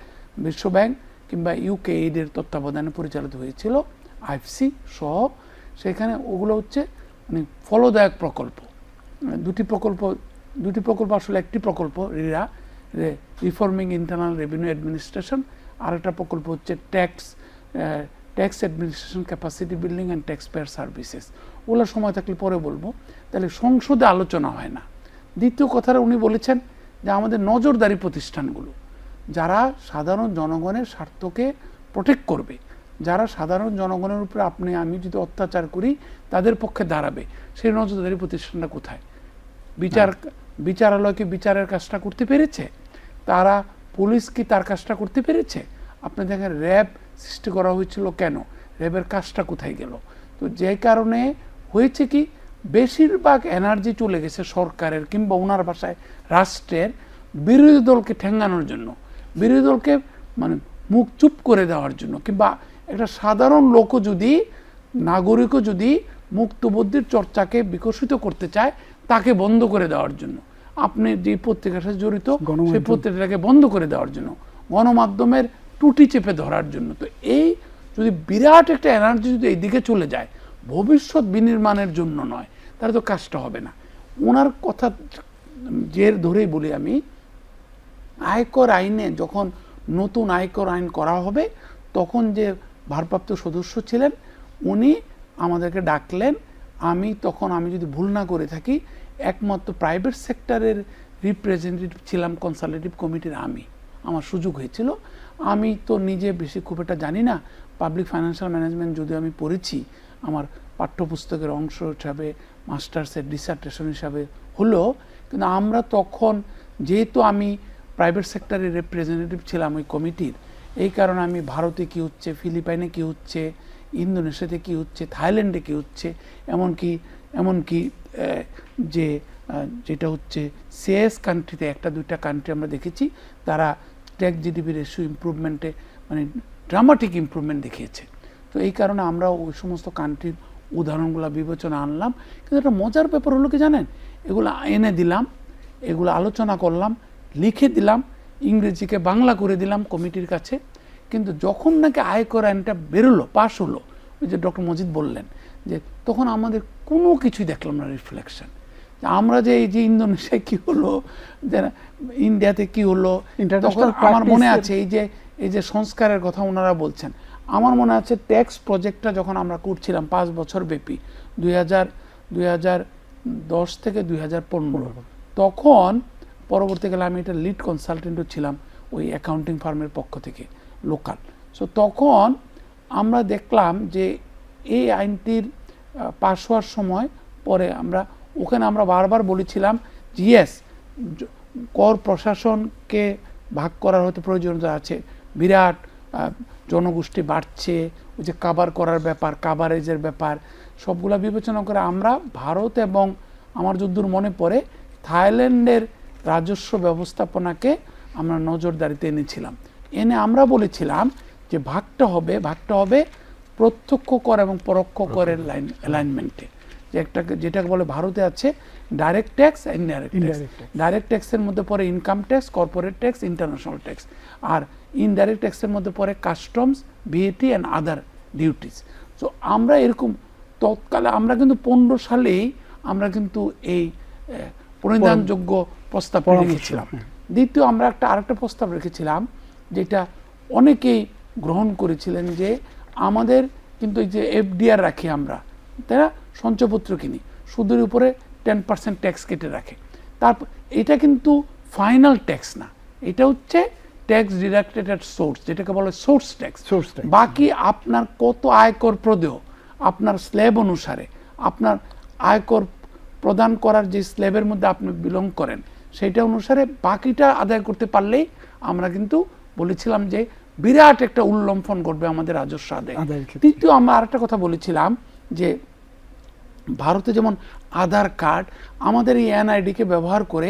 বিশ্বব্যাংক কিংবা ইউকে এইডের তত্ত্বাবধানে পরিচালিত হয়েছিল, আইএফসি সহ। সেখানে ওগুলো হচ্ছে মানে ফলদায়ক প্রকল্প। দুটি প্রকল্প আসলে একটি প্রকল্প রিফর্মিং ইন্টারনাল রেভিনিউ অ্যাডমিনিস্ট্রেশন, আরেকটা প্রকল্প হচ্ছে tax administration capacity building and tax payer services. ওগুলো সময় থাকলে পরে বলবো। তাহলে সংসদে আলোচনা হয় না। দ্বিতীয় কথাটা উনি বলেছেন যে আমাদের নজরদারি প্রতিষ্ঠানগুলো যারা সাধারণ জনগণের স্বার্থকে প্রোটেক্ট করবে, যারা সাধারণ জনগণের উপরে আমি যদি অত্যাচার করি তাদের পক্ষে দাঁড়াবে, সেই নজরদারি প্রতিষ্ঠানটা কোথায়? বিচারালয় কি বিচারের কাজটা করতে পেরেছে? তারা পুলিশ কি তার কাজটা করতে পেরেছে? আপনি দেখেন র্যাব সৃষ্টি করা হয়েছিল কেন? র্যাবের কাজটা কোথায় গেল? তো যে কারণে হয়েছে কি, বেশিরভাগ এনার্জি চলে গেছে সরকারের কিংবা ওনার ভাষায় রাষ্ট্রের বিরোধী দলকে ঠেঙ্গানোর জন্য, বিরোধী দলকে মানে মুখ চুপ করে দেওয়ার জন্য, কিংবা একটা সাধারণ লোকও যদি, নাগরিকও যদি মুক্তবুদ্ধির চর্চাকে বিকশিত করতে চায় তাকে বন্ধ করে দেওয়ার জন্য, আপনি যে পত্রিকার সাথে জড়িত সেই পত্রিকাটাকে বন্ধ করে দেওয়ার জন্য, গণমাধ্যমের টুটি চেপে ধরার জন্য। তো এই যদি বিরাট একটা এনার্জি যদি এইদিকে চলে যায়, ভবিষ্যৎ বিনির্মাণের জন্য নয়, তাহলে তো কাজটা হবে না। ওনার কথা জের ধরেই বলি আমি, আয়কর আইনে যখন নতুন আয়কর আইন করা হবে, তখন যে ভারপ্রাপ্ত সদস্য ছিলেন উনি আমাদেরকে ডাকলেন। আমি যদি ভুল না করে থাকি, একমাত্র প্রাইভেট সেক্টরের রিপ্রেজেন্টেটিভ ছিলাম কনসালটেটিভ কমিটির। আমার সুযোগ হয়েছিল। আমি তো নিজে বেশি খুব একটা জানি না, পাবলিক ফাইন্যান্সিয়াল ম্যানেজমেন্ট যদিও আমি পড়েছি, আমার পাঠ্যপুস্তকের অংশ হিসাবে, মাস্টার্সের ডিসার্টেশন হিসাবে হলো, কিন্তু আমরা তখন, যেহেতু আমি প্রাইভেট সেক্টরের রিপ্রেজেন্টেটিভ ছিলাম ওই কমিটির, এই কারণে আমি ভারতে কি হচ্ছে, ফিলিপাইনে কি হচ্ছে, ইন্দোনেশিয়াতে কি হচ্ছে, থাইল্যান্ডে কি হচ্ছে, এমনকি যেটা হচ্ছে সিএস কান্ট্রিতে 1-2টা কান্ট্রি আমরা দেখেছি, তারা ট্যাক্স জিডিপি রেশিও ইমপ্রুভমেন্টে মানে ড্রামাটিক ইমপ্রুভমেন্ট দেখিয়েছে। তো এই কারণে আমরা ওই সমস্ত কান্ট্রির উদাহরণগুলো বিবেচনা আনলাম। কিন্তু একটা মজার ব্যাপার হলো কি জানেন, এগুলো এনে দিলাম, এগুলো আলোচনা করলাম, লিখে দিলাম, ইংরেজিকে বাংলা করে দিলাম কমিটির কাছে। কিন্তু যখন নাকি আয়কর আইনটা বেরোলো, পাশ হলো, ওই যে ডক্টর মজিদ বললেন, যে তখন আমাদের কোনো কিছুই দেখলাম না রিফ্লেকশন। আমরা যে এই যে ইন্দোনেশিয়ায় কি হলো, ইন্ডিয়াতে কি হলো, তখন আমার মনে আছে এই যে সংস্কারের কথা ওনারা বলছেন, আমার মনে আছে ট্যাক্স প্রজেক্টটা যখন আমরা করছিলাম 5 বছর ব্যাপী, 2010 থেকে 2015, তখন পরবর্তীকালে আমি এটা লিড কনসালটেন্টও ছিলাম ওই অ্যাকাউন্টিং ফার্মের পক্ষ থেকে লোকাল। সো তখন আমরা দেখলাম যে এই আইনটির পাশ হওয়ার সময় পরে আমরা বারবার বলেছিলাম যে ইয়েস, কর প্রশাসনকে ভাগ করার হয়তো প্রয়োজনীয়তা আছে, বিরাট জনগোষ্ঠী বাড়ছে, ওই যে কাভার করার ব্যাপার, কাভারেজের ব্যাপার, সবগুলা বিবেচনা করে আমরা ভারত এবং আমার যদ্দূর মনে পড়ে থাইল্যান্ডের রাজস্ব ব্যবস্থাপনাকে আমরা নজরদারিতে এনেছিলাম। এনে আমরা বলেছিলাম যে ভাগটা হবে প্রত্যক্ষ কর এবং পরোক্ষ করের অ্যালাইনমেন্টে, যেটাকে বলে ভারতে আছে direct tax, indirect tax. Direct ট্যাক্সের মধ্যে পড়ে income tax, corporate tax, international tax, আর ইনডাইরেক্ট ট্যাক্সের মধ্যে পড়ে customs, VAT and other duties. So আমরা এরকম তৎকালে আমরা কিন্তু 15 সালেই আমরা কিন্তু এই পরিধানযোগ্য প্রস্তাব রেখেছিলাম। দ্বিতীয় আমরা আরেকটা প্রস্তাব রেখেছিলাম যেটা অনেকেই গ্রহণ করেছিলেন, যে আমাদের কিন্তু এই যে এফডিআর রাখি আমরা, তাই না, সঞ্চয়পত্র কিনি, সুদের উপরে 10% ট্যাক্স কেটে রাখে। তারপর এটা কিন্তু ফাইনাল ট্যাক্স না, এটা হচ্ছে ট্যাক্স ডিডাক্টেড এট সোর্স, যেটাকে বলে সোর্স ট্যাক্স। বাকি আপনার কত আয়কর প্রদেয়, আপনার স্ল্যাব অনুসারে, আপনার আয়কর প্রদান করার যে স্ল্যাবের মধ্যে আপনি বিলং করেন সেইটা অনুসারে বাকিটা আদায় করতে পারলেই আমরা কিন্তু বলেছিলাম যে বিরাট একটা উল্লম্ফন করবে আমাদের রাজস্ব আদায়। তৃতীয় আমরা আরেকটা কথা বলেছিলাম যে ভারতে যেমন আধার কার্ড, আমাদের এই এনআইডিকে ব্যবহার করে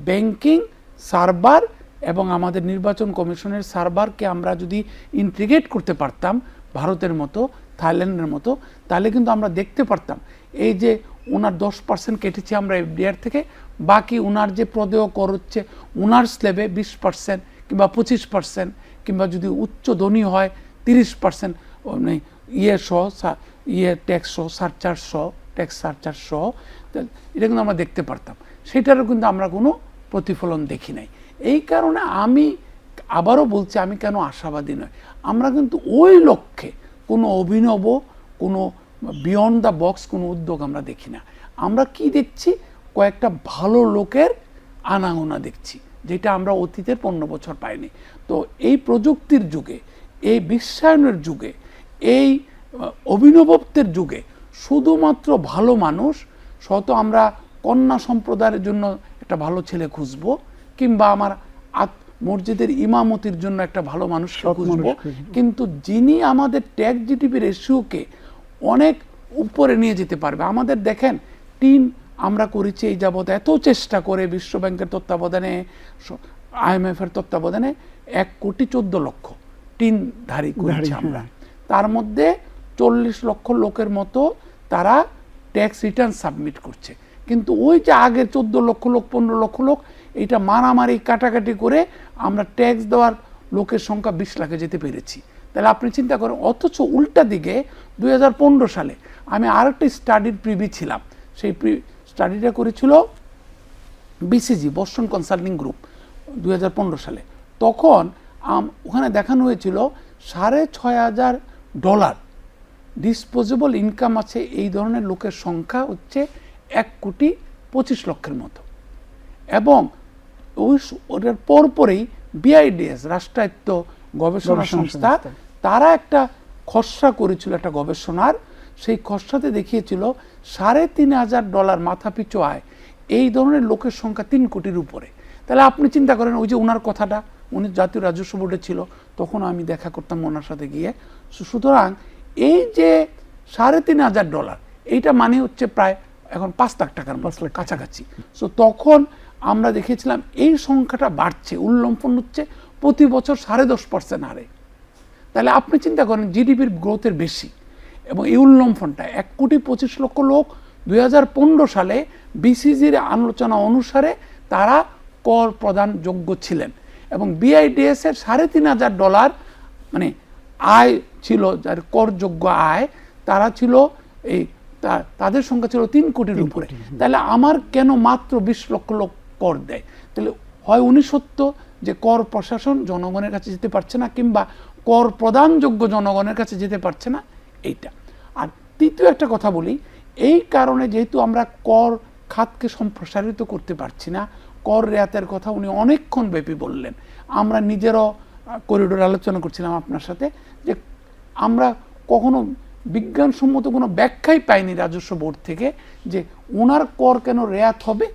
ব্যাংকিং সার্ভার এবং আমাদের নির্বাচন কমিশনের সার্ভারকে আমরা যদি ইন্টিগ্রেট করতে পারতাম ভারতের মতো, থাইল্যান্ডের মতো, তাহলে কিন্তু আমরা দেখতে পারতাম এই যে ওনার 10% কেটেছি আমরা এফডিআর থেকে, বাকি ওনার যে প্রদেয় কর হচ্ছে ওনার স্ল্যাবে 20% কিংবা 25% কিংবা যদি উচ্চ ধনী হয় 30% ট্যাক্স সহ, সারচার্জ সহ, ট্যাক্স সারচার্জ সহ, এটা কিন্তু আমরা দেখতে পারতাম। সেটারও কিন্তু আমরা কোনো প্রতিফলন দেখি নাই। এই কারণে আমি আবারও বলছি, আমি কেন আশাবাদী নয়, আমরা কিন্তু ওই লক্ষ্যে কোনো অভিনব, কোনো বিয়ন্ড দ্য বক্স কোনো উদ্যোগ আমরা দেখি না। আমরা কি দেখছি, কয়েকটা ভালো লোকের আনাগোনা দেখছি, যেটা আমরা অতীতের 15 বছর পাইনি। তো এই প্রযুক্তির যুগে, এই বিশ্বায়নের যুগে, এই অভিনবত্বের যুগে শুধুমাত্র ভালো মানুষ, শত আমরা কন্যা সম্প্রদায়ের জন্য একটা ভালো ছেলে খুঁজবো, কিংবা আমার মসজিদের ইমামতির জন্য একটা ভালো মানুষ খুঁজবো, কিন্তু যিনি আমাদের ট্যাক্স জিডিপি রেশিওকে অনেক উপরে নিয়ে যেতে পারবে। আমাদের দেখেন টিন আমরা করেছি এই যাবৎ এত চেষ্টা করে, বিশ্ব ব্যাংকের তত্ত্বাবধানে, IMF এর তত্ত্বাবধানে 1,14,00,000 টিনধারী করেছি আমরা। তার মধ্যে 40 লক্ষ লোকের মতো তারা ট্যাক্স রিটার্ন সাবমিট করছে, কিন্তু ওই যে আগের 14 লক্ষ লোক, 15 লক্ষ লোক, এটা মারামারি কাটাকাটি করে আমরা ট্যাক্স দেওয়ার লোকের সংখ্যা 20 লাখে যেতে পেরেছি। তাহলে আপনি চিন্তা করেন। অথচ উল্টা দিকে 2015 সালে আমি আরেকটা স্টাডির প্রিভি ছিলাম, সেই স্টাডিটা করেছিল বিসিজি, বস্টন কনসাল্টিং গ্রুপ, 2015 সালে। তখন ওখানে দেখানো হয়েছিল $6,500 ডিসপোজেবল ইনকাম আছে এই ধরনের লোকের সংখ্যা হচ্ছে 1,25,00,000 মতো। এবং ওটার পরপরেই BIDS, রাষ্ট্রায়ত্ত গবেষণা সংস্থা, তারা একটা খসড়া করেছিল, একটা গবেষণার, সেই খসড়াতে দেখিয়েছিল $3,500 মাথা পিছু আয় এই ধরনের লোকের সংখ্যা 3 কোটির উপরে। তাহলে আপনি চিন্তা করেন, ওই যে ওনার কথাটা, উনি জাতীয় রাজস্ব বোর্ডে ছিল, তখন আমি দেখা করতাম ওনার সাথে গিয়ে। সুতরাং এই যে $3,500, এইটা মানে হচ্ছে প্রায় এখন 5 লাখ টাকার কাছাকাছি। সো তখন আমরা দেখেছিলাম এই সংখ্যাটা বাড়ছে, উল্লম্ফন হচ্ছে প্রতি বছর 10.5% হারে। তাহলে আপনি চিন্তা করেন জিডিপির গ্রোথের বেশি, এবং এই উল্লম্ফনটা 1,25,00,000 লোক 2015 সালে বিসিজির আলোচনা অনুসারে তারা কর প্রদান যোগ্য ছিলেন, এবং BIDS এর $3,500 মানে আয় ছিল, যার করযোগ্য আয়, তারা ছিল এই তাদের সংখ্যা ছিল 3 কোটির উপরে। তাহলে আমার কেন মাত্র 20 লক্ষ লোক কর দেয়? তাহলে হয় উনি সত্য যে কর প্রশাসন জনগণের কাছে যেতে পারছে না, কিংবা কর প্রদানযোগ্য জনগণের কাছে যেতে পারছে না, এইটা। আর তৃতীয় একটা কথা বলি, এই কারণে যেহেতু আমরা কর খাতকে সম্প্রসারিত করতে পারছি না, কর রেয়াতের কথা উনি অনেকক্ষণ ব্যাপী বললেন, আমরা নিজেরও করিডোর আলোচনা করছিলাম আপনার সাথে, যে আমরা কখনো বিজ্ঞানসম্মত কোনো ব্যাখ্যাই পাইনি রাজস্ব বোর্ড থেকে যে ওনার কর কেন রেয়াত হবে,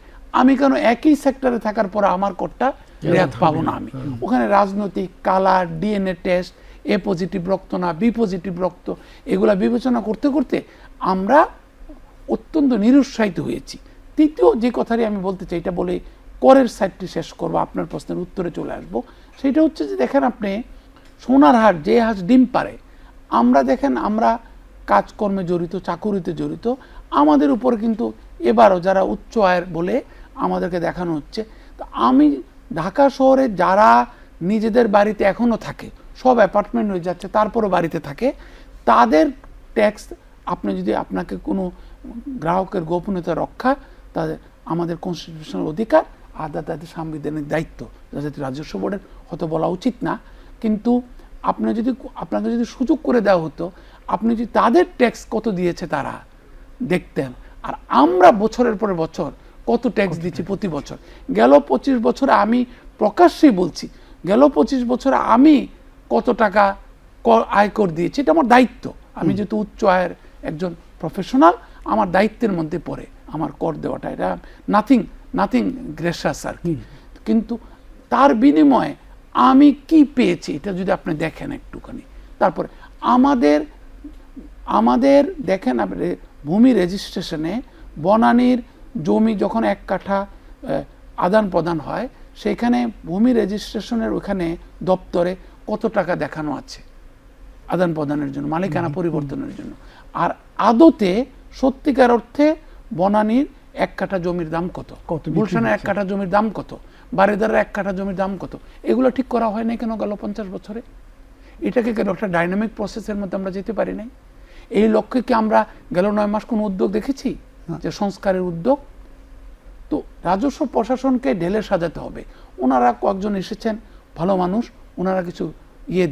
আমি কেন একই সেক্টরে থাকার পর আমার করটা রেয়াত পাবো না। আমি ওখানে রাজনৈতিক, colour, DNA test, A positive রক্ত না B পজিটিভ রক্ত, এগুলা বিবেচনা করতে করতে আমরা অত্যন্ত নিরুৎসাহিত হয়েছি। তৃতীয় যে কথাটি আমি বলতে চাই, এটা বলে করের সাইডটি শেষ করবো, আপনার প্রশ্নের উত্তরে চলে আসবো। সেটা হচ্ছে যে দেখেন আপনি, সোনার হাট যে হাঁস ডিম পারে, আমরা দেখেন আমরা কাজকর্মে জড়িত, চাকুরিতে জড়িত, আমাদের উপর কিন্তু এবারও যারা উচ্চ আয়ের বলে আমাদেরকে দেখানো হচ্ছে। তো আমি ঢাকা শহরে যারা নিজেদের বাড়িতে এখনও থাকে, সব অ্যাপার্টমেন্ট হয়ে যাচ্ছে, তারপরও বাড়িতে থাকে, তাদের ট্যাক্স আপনি যদি আপনাকে কোনো গ্রাহকের গোপনীয়তা রক্ষা তাদের আমাদের কনস্টিটিউশনাল অধিকার, আদা তাদের সাংবিধানিক দায়িত্ব, যাতে রাজস্ব বোর্ডের হয়তো বলা উচিত না, কিন্তু আপনাকে যদি সুযোগ করে দেওয়া হতো, আপনি যদি তাদের ট্যাক্স কত দিয়েছে তারা দেখতেন, আর আমরা বছরের পরে বছর কত ট্যাক্স দিচ্ছি প্রতি বছর। গেল 25 বছরে আমি প্রকাশ্যেই বলছি, গেল 25 বছরে আমি কত টাকা আয়কর দিয়েছি, এটা আমার দায়িত্ব। আমি যেহেতু উচ্চ আয়ের একজন প্রফেশনাল, আমার দায়িত্বের মধ্যে পড়ে আমার কর দেওয়াটা, এটা নাথিং গ্রেসাস আর কি। কিন্তু তার বিনিময়ে আমি কি পেয়েছি এটা যদি আপনি দেখেন একটুখানি, তারপরে আমাদের দেখেন আপনি ভূমি রেজিস্ট্রেশনে বনানীর জমি যখন 1 কাঠা আদান প্রদান হয়, সেখানে ভূমি রেজিস্ট্রেশনের ওখানে দপ্তরে কত টাকা দেখানো আছে আদান প্রদানের জন্য, মালিকানা পরিবর্তনের জন্য, আর আদতে সত্যিকার অর্থে বনানীর 1 কাঠা জমির দাম কত, গুলশানের 1 কাঠা জমির দাম কত, বারিদারের 1 কাঠা জমির দাম কত, এগুলো ঠিক করা হয় নাই কেন গেল 50 বছরে? এটাকে কেন একটা ডাইনামিক প্রসেসের মধ্যে আমরা যেতে পারি নাই? এই লক্ষ্যে কি আমরা গেল 9 মাস কোনো উদ্যোগ দেখেছি যে সংস্কারের উদ্যোগ? তো রাজস্ব প্রশাসনকে ঢেলে সাজাতে হবে। ওনারা কয়েকজন এসেছেন ভালো মানুষ, ওনারা কিছু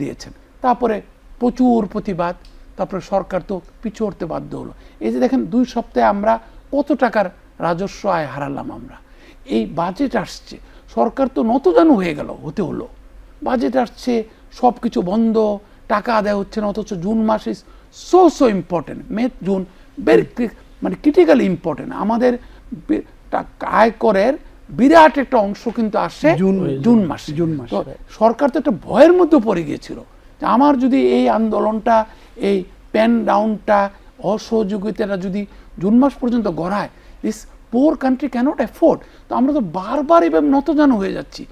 দিয়েছেন, তারপরে প্রচুর প্রতিবাদ, তারপরে সরকার তো পিছু হতে বাধ্য হলো। এই যে দেখেন 2 সপ্তাহে আমরা কত টাকার রাজস্ব আয় হারালাম আমরা। এই বাজেট আসছে, সরকার তো নতজানু হয়ে গেল, হলো বাজেট আসছে, সব কিছু বন্ধ, টাকা আদায় হচ্ছে না, অথচ জুন মাস is so important, May June very মানে ক্রিটিক্যালি ইম্পর্টেন্ট। আমাদের আয়করের বিরাট একটা অংশ কিন্তু আসে জুন মাসে। সরকার তো একটা ভয়ের মধ্যে পড়ে গিয়েছিল যে আমার যদি এই আন্দোলনটা, এই পেন ডাউনটা, অসহযোগিতাটা যদি জুন মাস পর্যন্ত গড়ায়, this poor country cannot afford. তো আমরা তো বারবার এভাবে নতজানু হয়ে যাচ্ছি,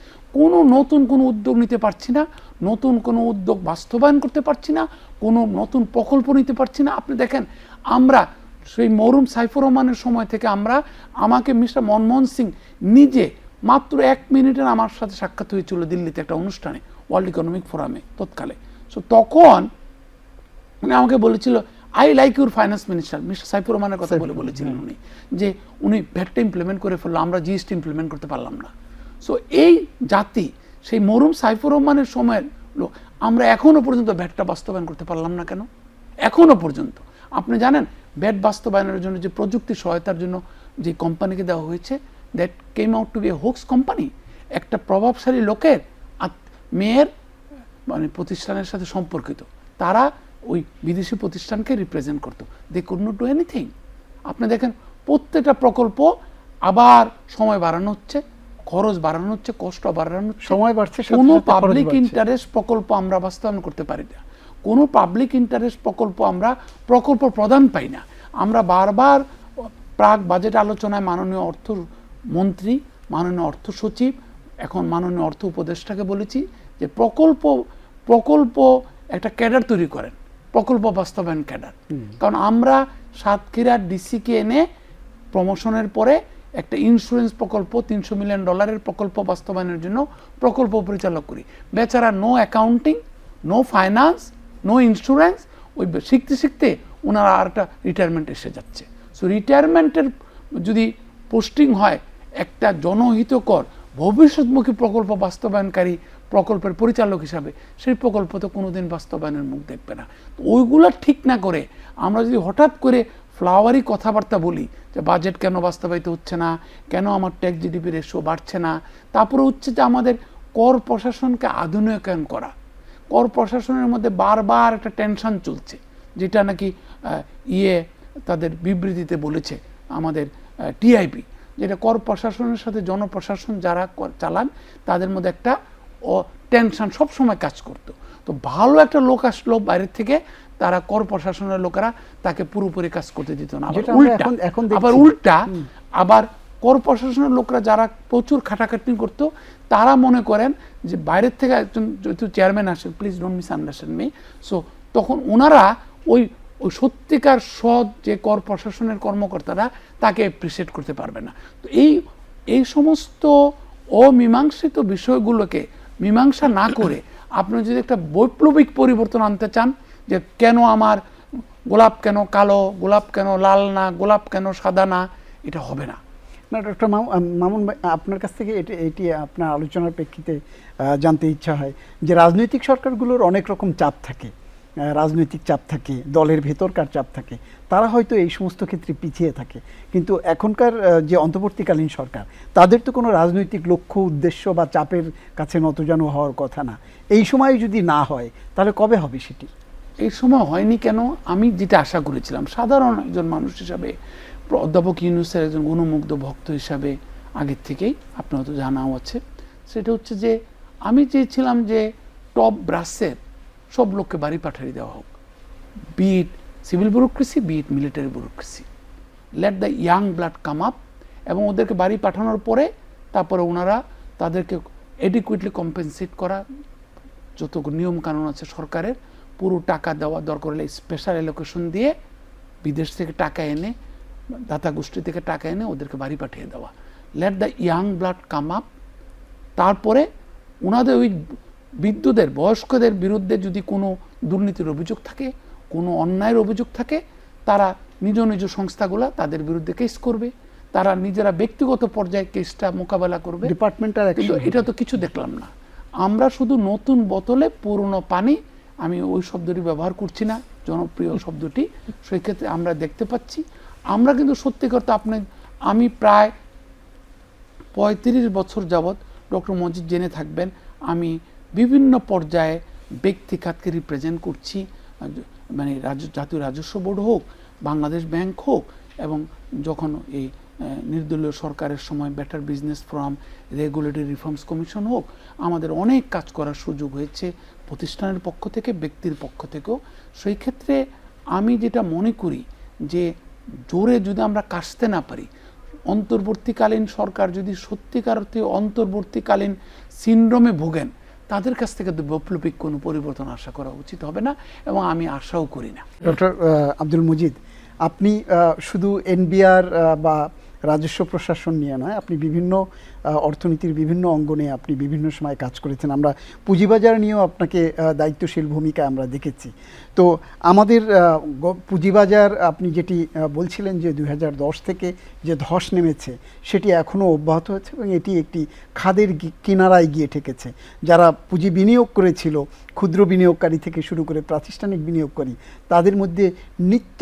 নতুন কোনো উদ্যোগ নিতে পারছি না, নতুন কোনো উদ্যোগ বাস্তবায়ন করতে পারছি না, কোনো নতুন প্রকল্প নিতে পারছি না। আপনি দেখেন আমরা সেই মরহুম সাইফুর রহমানের সময় থেকে আমাকে মিস্টার মনমোহন সিং নিজে মাত্র 1 মিনিটের আমার সাথে সাক্ষাৎ হয়েছিল দিল্লিতে একটা অনুষ্ঠানে, ওয়ার্ল্ড ইকোনমিক ফোরামে তৎকালে। সো তখন উনি আমাকে বলেছিল, I like your finance minister, mister Saifur রহমানের কথা বলেছিলেন উনি, যে উনি ভ্যাটটা ইমপ্লিমেন্ট করে ফেললো, আমরা জিএসটি ইমপ্লিমেন্ট করতে পারলাম না। সো এই জাতি সেই মরহুম সাইফুর রহমানের সময়ের লোক, আমরা এখনো পর্যন্ত ভ্যাটটা বাস্তবায়ন করতে পারলাম না কেন? এখনো পর্যন্ত আপনি জানেন ভ্যাট বাস্তবায়নের জন্য যে প্রযুক্তি সহায়তার জন্য যে কোম্পানিকে দেওয়া হয়েছে, that came out to be a hoax company. একটা প্রভাবশালী লোকের মেয়ের মানে প্রতিষ্ঠানের সাথে সম্পর্কিত, তারা ওই বিদেশি প্রতিষ্ঠানকে রিপ্রেজেন্ট করতো, they could not do anything. আপনি দেখেন প্রত্যেকটা প্রকল্প আবার সময় বাড়ানো হচ্ছে, খরচ বাড়ানো হচ্ছে, কষ্ট বাড়ানো হচ্ছে, সময় বাড়ছে, কোনো পাবলিক ইন্টারেস্ট প্রকল্প আমরা বাস্তবায়ন করতে পারি না, কোনো পাবলিক ইন্টারেস্ট প্রকল্প আমরা প্রকল্প প্রদান পাই না। আমরা বারবার প্রাক বাজেট আলোচনায় মাননীয় অর্থমন্ত্রী, মাননীয় অর্থ সচিব, এখন মাননীয় অর্থ উপদেষ্টাকে বলেছি যে প্রকল্প একটা ক্যাডার তৈরি করেন, প্রকল্প বাস্তবায়ন ক্যাডার। কারণ আমরা সাতক্ষীরার ডিসিকে এনে প্রমোশনের পরে একটা ইন্স্যুরেন্স প্রকল্প $300 মিলিয়ন প্রকল্প বাস্তবায়নের জন্য প্রকল্প পরিচালক করি। বেচারা no accounting, no finance, no insurance, ওই শিখতে ওনারা আর একটা রিটায়ারমেন্ট এসে যাচ্ছে। সো রিটায়ারমেন্টের যদি পোস্টিং হয় একটা জনহিতকর ভবিষ্যৎমুখী প্রকল্প বাস্তবায়নকারী প্রকল্পের পরিচালক হিসাবে, সেই প্রকল্প তো কোনোদিন বাস্তবায়নের মুখ দেখবে না। তো ওইগুলো ঠিক না করে আমরা যদি হঠাৎ করে ফ্লাওয়ারি কথাবার্তা বলি যে বাজেট কেন বাস্তবায়িত হচ্ছে না, কেন আমার ট্যাক্স জিডিপি রেশিও বাড়ছে না, তারপরে হচ্ছে যে আমাদের কর প্রশাসনকে আধুনিকায়ন করা। কর প্রশাসনের মধ্যে বারবার একটা টেনশন চলছে, যেটা নাকি তাদের বিবৃতিতে বলেছে আমাদের টিআইবি, যেটা কর প্রশাসনের সাথে জনপ্রশাসন যারা চালান তাদের মধ্যে একটা টেনশন সবসময় কাজ করতো। তো ভালো একটা লোক আসলো বাইরের থেকে, তারা কর প্রশাসনের লোকেরা তাকে পুরোপুরি কাজ করতে দিত না। আবার কর প্রশাসনের লোকরা যারা প্রচুর খাটাখাটনি করতো, তারা মনে করেন যে বাইরের থেকে একজন যেহেতু চেয়ারম্যান আসেন, please don't miss understand me, so তখন ওনারা ওই সত্যিকার সৎ যে কর প্রশাসনের কর্মকর্তারা তাকে অ্যাপ্রিসিয়েট করতে পারবে না। তো এই সমস্ত অমীমাংসিত বিষয়গুলোকে মীমাংসা না করে আপনি যদি একটা বৈপ্লবিক পরিবর্তন আনতে চান, যে কেন আমার গোলাপ কেন কালো, গোলাপ কেন লাল না, গোলাপ কেন সাদা না, এটা হবে না। না ডক্টর মামুন ভাই, আপনার কাছ থেকে এটি আপনার আলোচনার প্রেক্ষিতে জানতে ইচ্ছা হয় যে রাজনৈতিক সরকারগুলোর অনেক রকম চাপ থাকে, রাজনৈতিক চাপ থাকে, দলের ভেতরকার চাপ থাকে, তারা হয়তো এই সমস্ত ক্ষেত্রে পিছিয়ে থাকে, কিন্তু এখনকার যে অন্তর্বর্তীকালীন সরকার, তাদের তো কোনো রাজনৈতিক লক্ষ্য উদ্দেশ্য বা চাপের কাছে নতজানু হওয়ার কথা না। এই সময় যদি না হয় তাহলে কবে হবে সেটি? এই সময় হয়নি কেন? আমি যেটা আশা করেছিলাম সাধারণ একজন মানুষ হিসাবে, অধ্যাপক ইউনূসের একজন গুণমুগ্ধ ভক্ত হিসাবে আগের থেকেই আপনার তো জানাও আছে, সেটা হচ্ছে যে আমি চেয়েছিলাম যে টপ ব্রাসের সব লোককে বাড়ি পাঠিয়ে দেওয়া হোক, beat civil bureaucracy, beat military bureaucracy, let the young blood come up, এবং ওদেরকে বাড়ি পাঠানোর পরে তারপরে ওনারা তাদেরকে এডিকুয়েটলি কম্পেনসেট করা, যত নিয়ম কানুন আছে সরকারের, পুরো টাকা দেওয়া, দরকার হলে স্পেশাল অ্যালোকেশন দিয়ে বিদেশ থেকে টাকা এনে, দাতা গোষ্ঠী থেকে টাকা এনে ওদেরকে বাড়ি পাঠিয়ে দেওয়া, let the young blood come up. তারপরে ওনাদের ওই বৃদ্ধদের, বয়স্কদের বিরুদ্ধে যদি কোনো দুর্নীতির অভিযোগ থাকে, কোনো অন্যায়ের অভিযোগ থাকে, তারা নিজ নিজ সংস্থাগুলা তাদের বিরুদ্ধে কেস করবে, তারা নিজেরা ব্যক্তিগত পর্যায়ে কেসটা মোকাবেলা করবে, ডিপার্টমেন্টাল কিন্তু এটা তো কিছু দেখলাম না। আমরা শুধু নতুন বোতলে পুরনো পানি, আমি ওই শব্দটি ব্যবহার করছি না, জনপ্রিয় শব্দটি, সেই ক্ষেত্রে আমরা দেখতে পাচ্ছি। আমরা কিন্তু সত্যি করতে আমি প্রায় 35 বছর যাবৎ, ডক্টর মজিদ জেনে থাকবেন, আমি বিভিন্ন পর্যায়ে ব্যক্তি খাতকে রিপ্রেজেন্ট করছি, মানে জাতীয় রাজস্ব বোর্ড হোক, বাংলাদেশ ব্যাংক হোক, এবং যখন এই নির্দলীয় সরকারের সময় better business forum, regulatory reforms commission হোক, আমাদের অনেক কাজ করার সুযোগ হয়েছে প্রতিষ্ঠানের পক্ষ থেকে, ব্যক্তির পক্ষ থেকেও। সেই ক্ষেত্রে আমি যেটা মনে করি যে জোরে যদি আমরা কাশতে না পারি, অন্তর্বর্তীকালীন সরকার যদি সত্যিকার অর্থে অন্তর্বর্তীকালীন সিনড্রোমে ভোগেন, তাদের কাছ থেকে তো বৈপ্লবিক কোনো পরিবর্তন আশা করা উচিত হবে না, এবং আমি আশাও করি না। ডক্টর আব্দুল মজিদ, আপনি শুধু এনবিআর বা রাজস্ব প্রশাসন নিয়ে নয়, আপনি বিভিন্ন অর্থনীতির বিভিন্ন অঙ্গনে আপনি বিভিন্ন সময় কাজ করেছেন। আমরা পুঁজিবাজার নিয়েও আপনাকে দায়িত্বশীল ভূমিকা আমরা দেখেছি। তো আমাদের পুঁজিবাজার, আপনি যেটি বলছিলেন যে 2010 থেকে যে ধস নেমেছে, সেটি এখনও অব্যাহত আছে এবং এটি একটি খাদের কিনারায় গিয়ে ঠেকেছে। যারা পুঁজি বিনিয়োগ করেছিল, ক্ষুদ্র বিনিয়োগকারী থেকে শুরু করে প্রাতিষ্ঠানিক বিনিয়োগকারী, তাদের মধ্যে নিত্য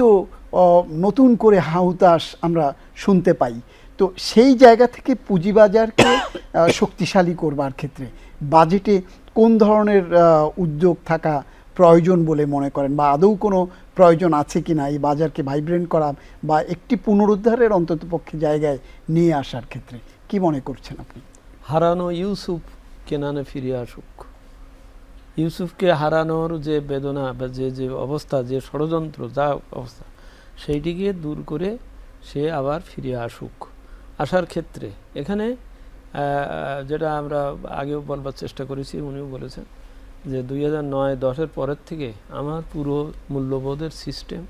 নতুন করে হাহুতাশ আমরা শুনতে পাই। তো সেই জায়গা থেকে পুঁজিবাজারকে শক্তিশালী করবার ক্ষেত্রে বাজেটে কোন ধরনের উদ্যোগ থাকা প্রয়োজন বলে মনে করেন, বা আদৌ কোনো প্রয়োজন আছে কি না এই বাজারকে ভাইব্রেন্ট করা বা একটি পুনরুদ্ধারের অন্ততপক্ষে জায়গায় নিয়ে আসার ক্ষেত্রে কি মনে করছেন আপনি? হারানো ইউসুফ কেনানে ফিরে আসুক। ইউসুফকে হারানোর যে বেদনা বা যে অবস্থা, যে ষড়যন্ত্র, যা অবস্থা, সেইটিকে দূর করে সে আবার ফিরে আসুক। আসার ক্ষেত্রে এখানে যেটা আমরা আগেও বলবার চেষ্টা করেছি, উনিও বলেছেন যে 2009-10 পরের থেকে আমার পুরো মূল্যবোধের সিস্টেম,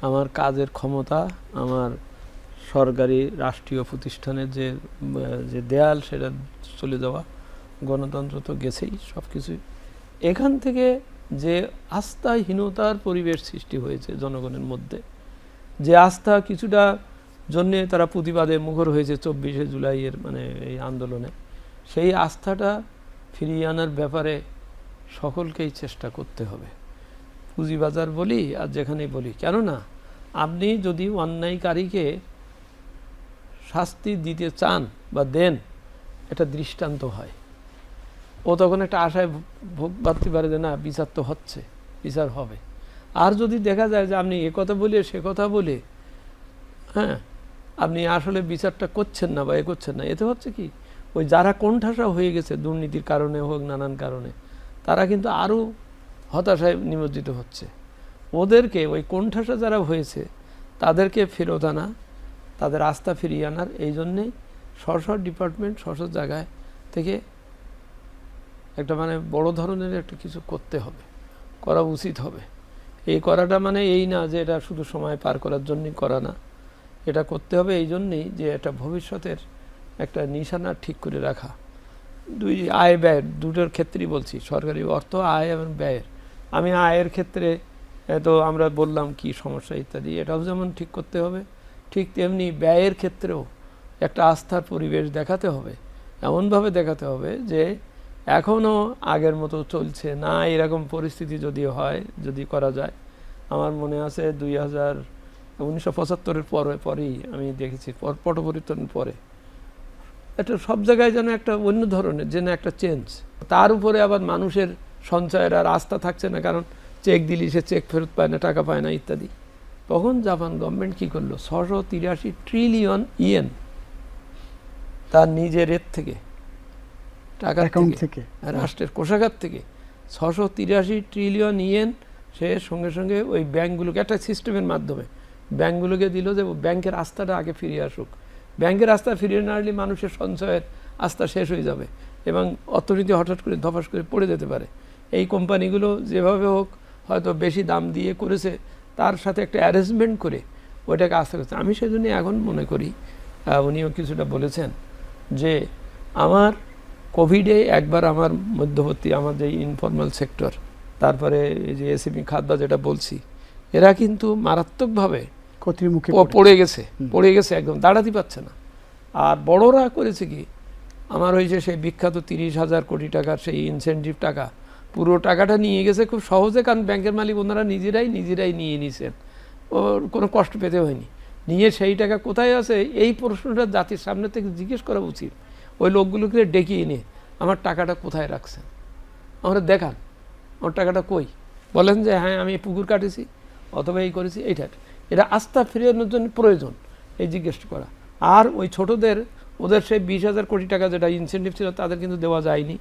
আমার কাজের ক্ষমতা, আমার সরকারি রাষ্ট্রীয় প্রতিষ্ঠানের যে দেয়াল, সেটা চলে যাওয়া, গণতন্ত্র তো গেছেই, সব কিছুই। এখান থেকে যে আস্থাহীনতার পরিবেশ সৃষ্টি হয়েছে জনগণের মধ্যে, যে আস্থা কিছুটা জন্যে তারা প্রতিবাদে মুখর হয়েছে 24শে জুলাইয়ের মানে এই আন্দোলনে, সেই আস্থাটা ফিরিয়ে আনার ব্যাপারে সকলকেই চেষ্টা করতে হবে। পুঁজিবাজার বলি আর যেখানেই বলি, কেননা আপনি যদি অন্যায়কারীকে শাস্তি দিতে চান বা দেন, এটা দৃষ্টান্ত হয়, ও তখন একটা আশায় ভোগ ভাবতে পারে যে না, বিচার তো হচ্ছে, বিচার হবে। আর যদি দেখা যায় যে আপনি এ কথা বলে সে কথা বলে, হ্যাঁ, আপনি আসলে বিচারটা করছেন না বা এ করছেন না, এতে হচ্ছে কি, ওই যারা কোণঠাসা হয়ে গেছে দুর্নীতির কারণে হোক, নানান কারণে, তারা কিন্তু আরও হতাশায় নিমজ্জিত হচ্ছে। ওদেরকে, ওই কোণঠাসা যারা হয়েছে, তাদেরকে ফেরত আনা, তাদের আস্থা ফিরিয়ে আনার, এই জন্যেই স্ব ডিপার্টমেন্ট স্ব জায়গায় থেকে একটা মানে বড় ধরনের একটা কিছু করতে হবে, করা উচিত হবে। এই করাটা মানে এই না যে এটা শুধু সময় পার করার জন্যই করা না, এটা করতে হবে এই জন্যেই যে এটা ভবিষ্যতের একটা নিশানা ঠিক করে রাখা। দুই আয় ব্যয় দুটোর ক্ষেত্রেই বলছি, সরকারি অর্থ, আয় এবং ব্যয়ের। আমি আয়ের ক্ষেত্রে তো আমরা বললাম কি সমস্যা ইত্যাদি, এটাও যেমন ঠিক করতে হবে, ঠিক তেমনি ব্যয়ের ক্ষেত্রেও একটা আস্থার পরিবেশ দেখাতে হবে, এমনভাবে দেখাতে হবে যে এখনও আগের মতো চলছে না, এরকম পরিস্থিতি যদি হয়, যদি করা যায়। আমার মনে আছে 1975-এর পরেই আমি দেখেছি, পট পরিবর্তনের পরে এটা সব জায়গায় যেন একটা অন্য ধরনের যেন একটা চেঞ্জ। তার উপরে আবার মানুষের সঞ্চয়ের আর আস্থা থাকছে না, কারণ চেক দিলি সে চেক ফেরত পায় না, টাকা পায় না ইত্যাদি। তখন জাপান গভর্নমেন্ট কী করলো, 683 ট্রিলিয়ন ইয়েন তার নিজের থেকে টাকা অ্যাকাউন্ট থেকে, রাষ্ট্রের কোষাগার থেকে 683 ট্রিলিয়ন ইয়েন সে সঙ্গে সঙ্গে ওই ব্যাংকগুলোকে একটা সিস্টেমের মাধ্যমে ব্যাংকগুলোকে দিল, যে ব্যাংকের আস্থাটা আগে ফিরিয়ে আসুক। ব্যাংকের আস্থা ফিরিয়ে না আসলে মানুষের সঞ্চয়ের আস্থা শেষ হয়ে যাবে এবং অর্থনীতি হঠাৎ করে ধপাস করে পড়ে যেতে পারে। এই কোম্পানিগুলো যেভাবে হোক হয়তো বেশি দাম দিয়ে করেছে, তার সাথে একটা অ্যারেঞ্জমেন্ট করে ওইটাকে আস্থা করছে। আমি সেজন্য এখন মনে করি, উনিও কিছুটা বলেছেন, যে আমার কোভিডে একবার আমার মধ্যবর্তী আমার যে ইনফর্মাল সেক্টর, তারপরে এই যে এসএমই খাত বা যেটা বলছি, এরা কিন্তু মারাত্মকভাবে ক্ষতির মুখে পড়ে গেছে, একদম দাঁড়াতে পারছে না। আর বড়রা করেছে কি, আমার হয়েছে সেই বিখ্যাত 30,000 কোটি টাকার সেই ইনসেনটিভ টাকা, পুরো টাকাটা নিয়ে গেছে খুব সহজে, কারণ ব্যাংকের মালিক ওনারা নিজেরাই নিয়ে নিয়েছেন, ওর কোনো কষ্ট পেতে হয়নি। নিয়ে সেই টাকা কোথায় আছে এই প্রশ্নটা জাতির সামনে থেকে জিজ্ঞেস করা উচিত। ওই লোকগুলোকে ডেকে এনে আমার টাকাটা কোথায় রাখছেন, আমরা দেখান আমার টাকাটা কই, বলেন যে হ্যাঁ আমি পুকুর কাটেছি অথবা এই করেছি। এটা আস্থা ফিরানোর জন্য প্রয়োজন এই জিজ্ঞেস করা। আর ওই ছোটদের ওদের সেই 20,000 কোটি টাকা যেটা ইনসেন্টিভ ছিল তাদের কিন্তু দেওয়া যায়নি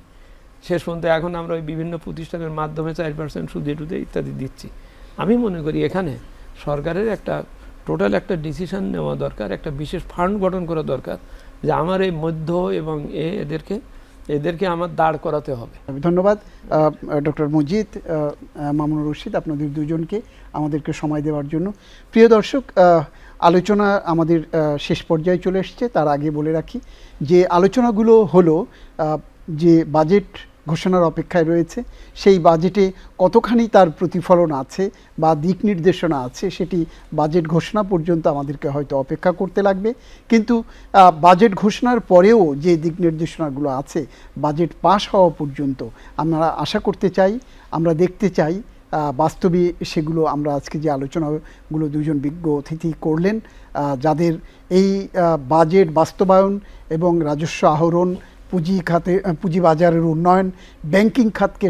শেষ পর্যন্ত। এখন আমরা ওই বিভিন্ন প্রতিষ্ঠানের মাধ্যমে 4% সুদে টুদে ইত্যাদি দিচ্ছি। আমি মনে করি এখানে সরকারের একটা টোটাল একটা ডিসিশন নেওয়া দরকার, একটা বিশেষ ফান্ড গঠন করা দরকার, যে আমার এই মধ্য এবং এদেরকে আমার দাঁড় করাতে হবে। ধন্যবাদ ডক্টর মজিদ, মামুনুর রশিদ, আপনাদের দুজনকে আমাদেরকে সময় দেওয়ার জন্য। প্রিয় দর্শক, আলোচনা আমাদের শেষ পর্যায়ে চলে এসেছে। তার আগে বলে রাখি যে আলোচনাগুলো হলো যে বাজেট ঘোষণার অপেক্ষায় রয়েছে, সেই বাজেটে কতখানি তার প্রতিফলন আছে বা দিক নির্দেশনা আছে, সেটি বাজেট ঘোষণা পর্যন্ত আমাদেরকে হয়তো অপেক্ষা করতে লাগবে। কিন্তু বাজেট ঘোষণার পরেও যে দিক নির্দেশনাগুলো আছে, বাজেট পাস হওয়া পর্যন্ত আমরা আশা করতে চাই, আমরা দেখতে চাই বাস্তবে সেগুলো। আমরা আজকে যে আলোচনাগুলো দুজন বিজ্ঞ অতিথি করলেন, যাদের এই বাজেট বাস্তবায়ন এবং রাজস্ব আহরণ, পুঁজিবাজারের উন্নয়ন, ব্যাংকিং খাতকে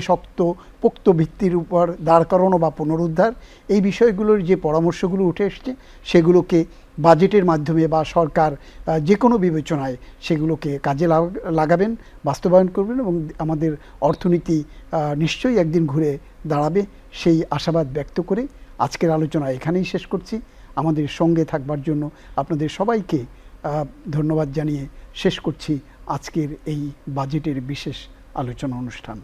পোক্ত ভিত্তির উপর দাঁড় করানো বা পুনরুদ্ধার, এই বিষয়গুলোর যে পরামর্শগুলো উঠে এসছে সেগুলোকে বাজেটের মাধ্যমে বা সরকার যে কোনো বিবেচনায় সেগুলোকে কাজে লাগাবেন, বাস্তবায়ন করবেন এবং আমাদের অর্থনীতি নিশ্চয়ই একদিন ঘুরে দাঁড়াবে, সেই আশাবাদ ব্যক্ত করে আজকের আলোচনা এখানেই শেষ করছি। আমাদের সঙ্গে থাকবার জন্য আপনাদের সবাইকে ধন্যবাদ জানিয়ে শেষ করছি আজকের এই বাজেটের বিশেষ আলোচনা অনুষ্ঠান।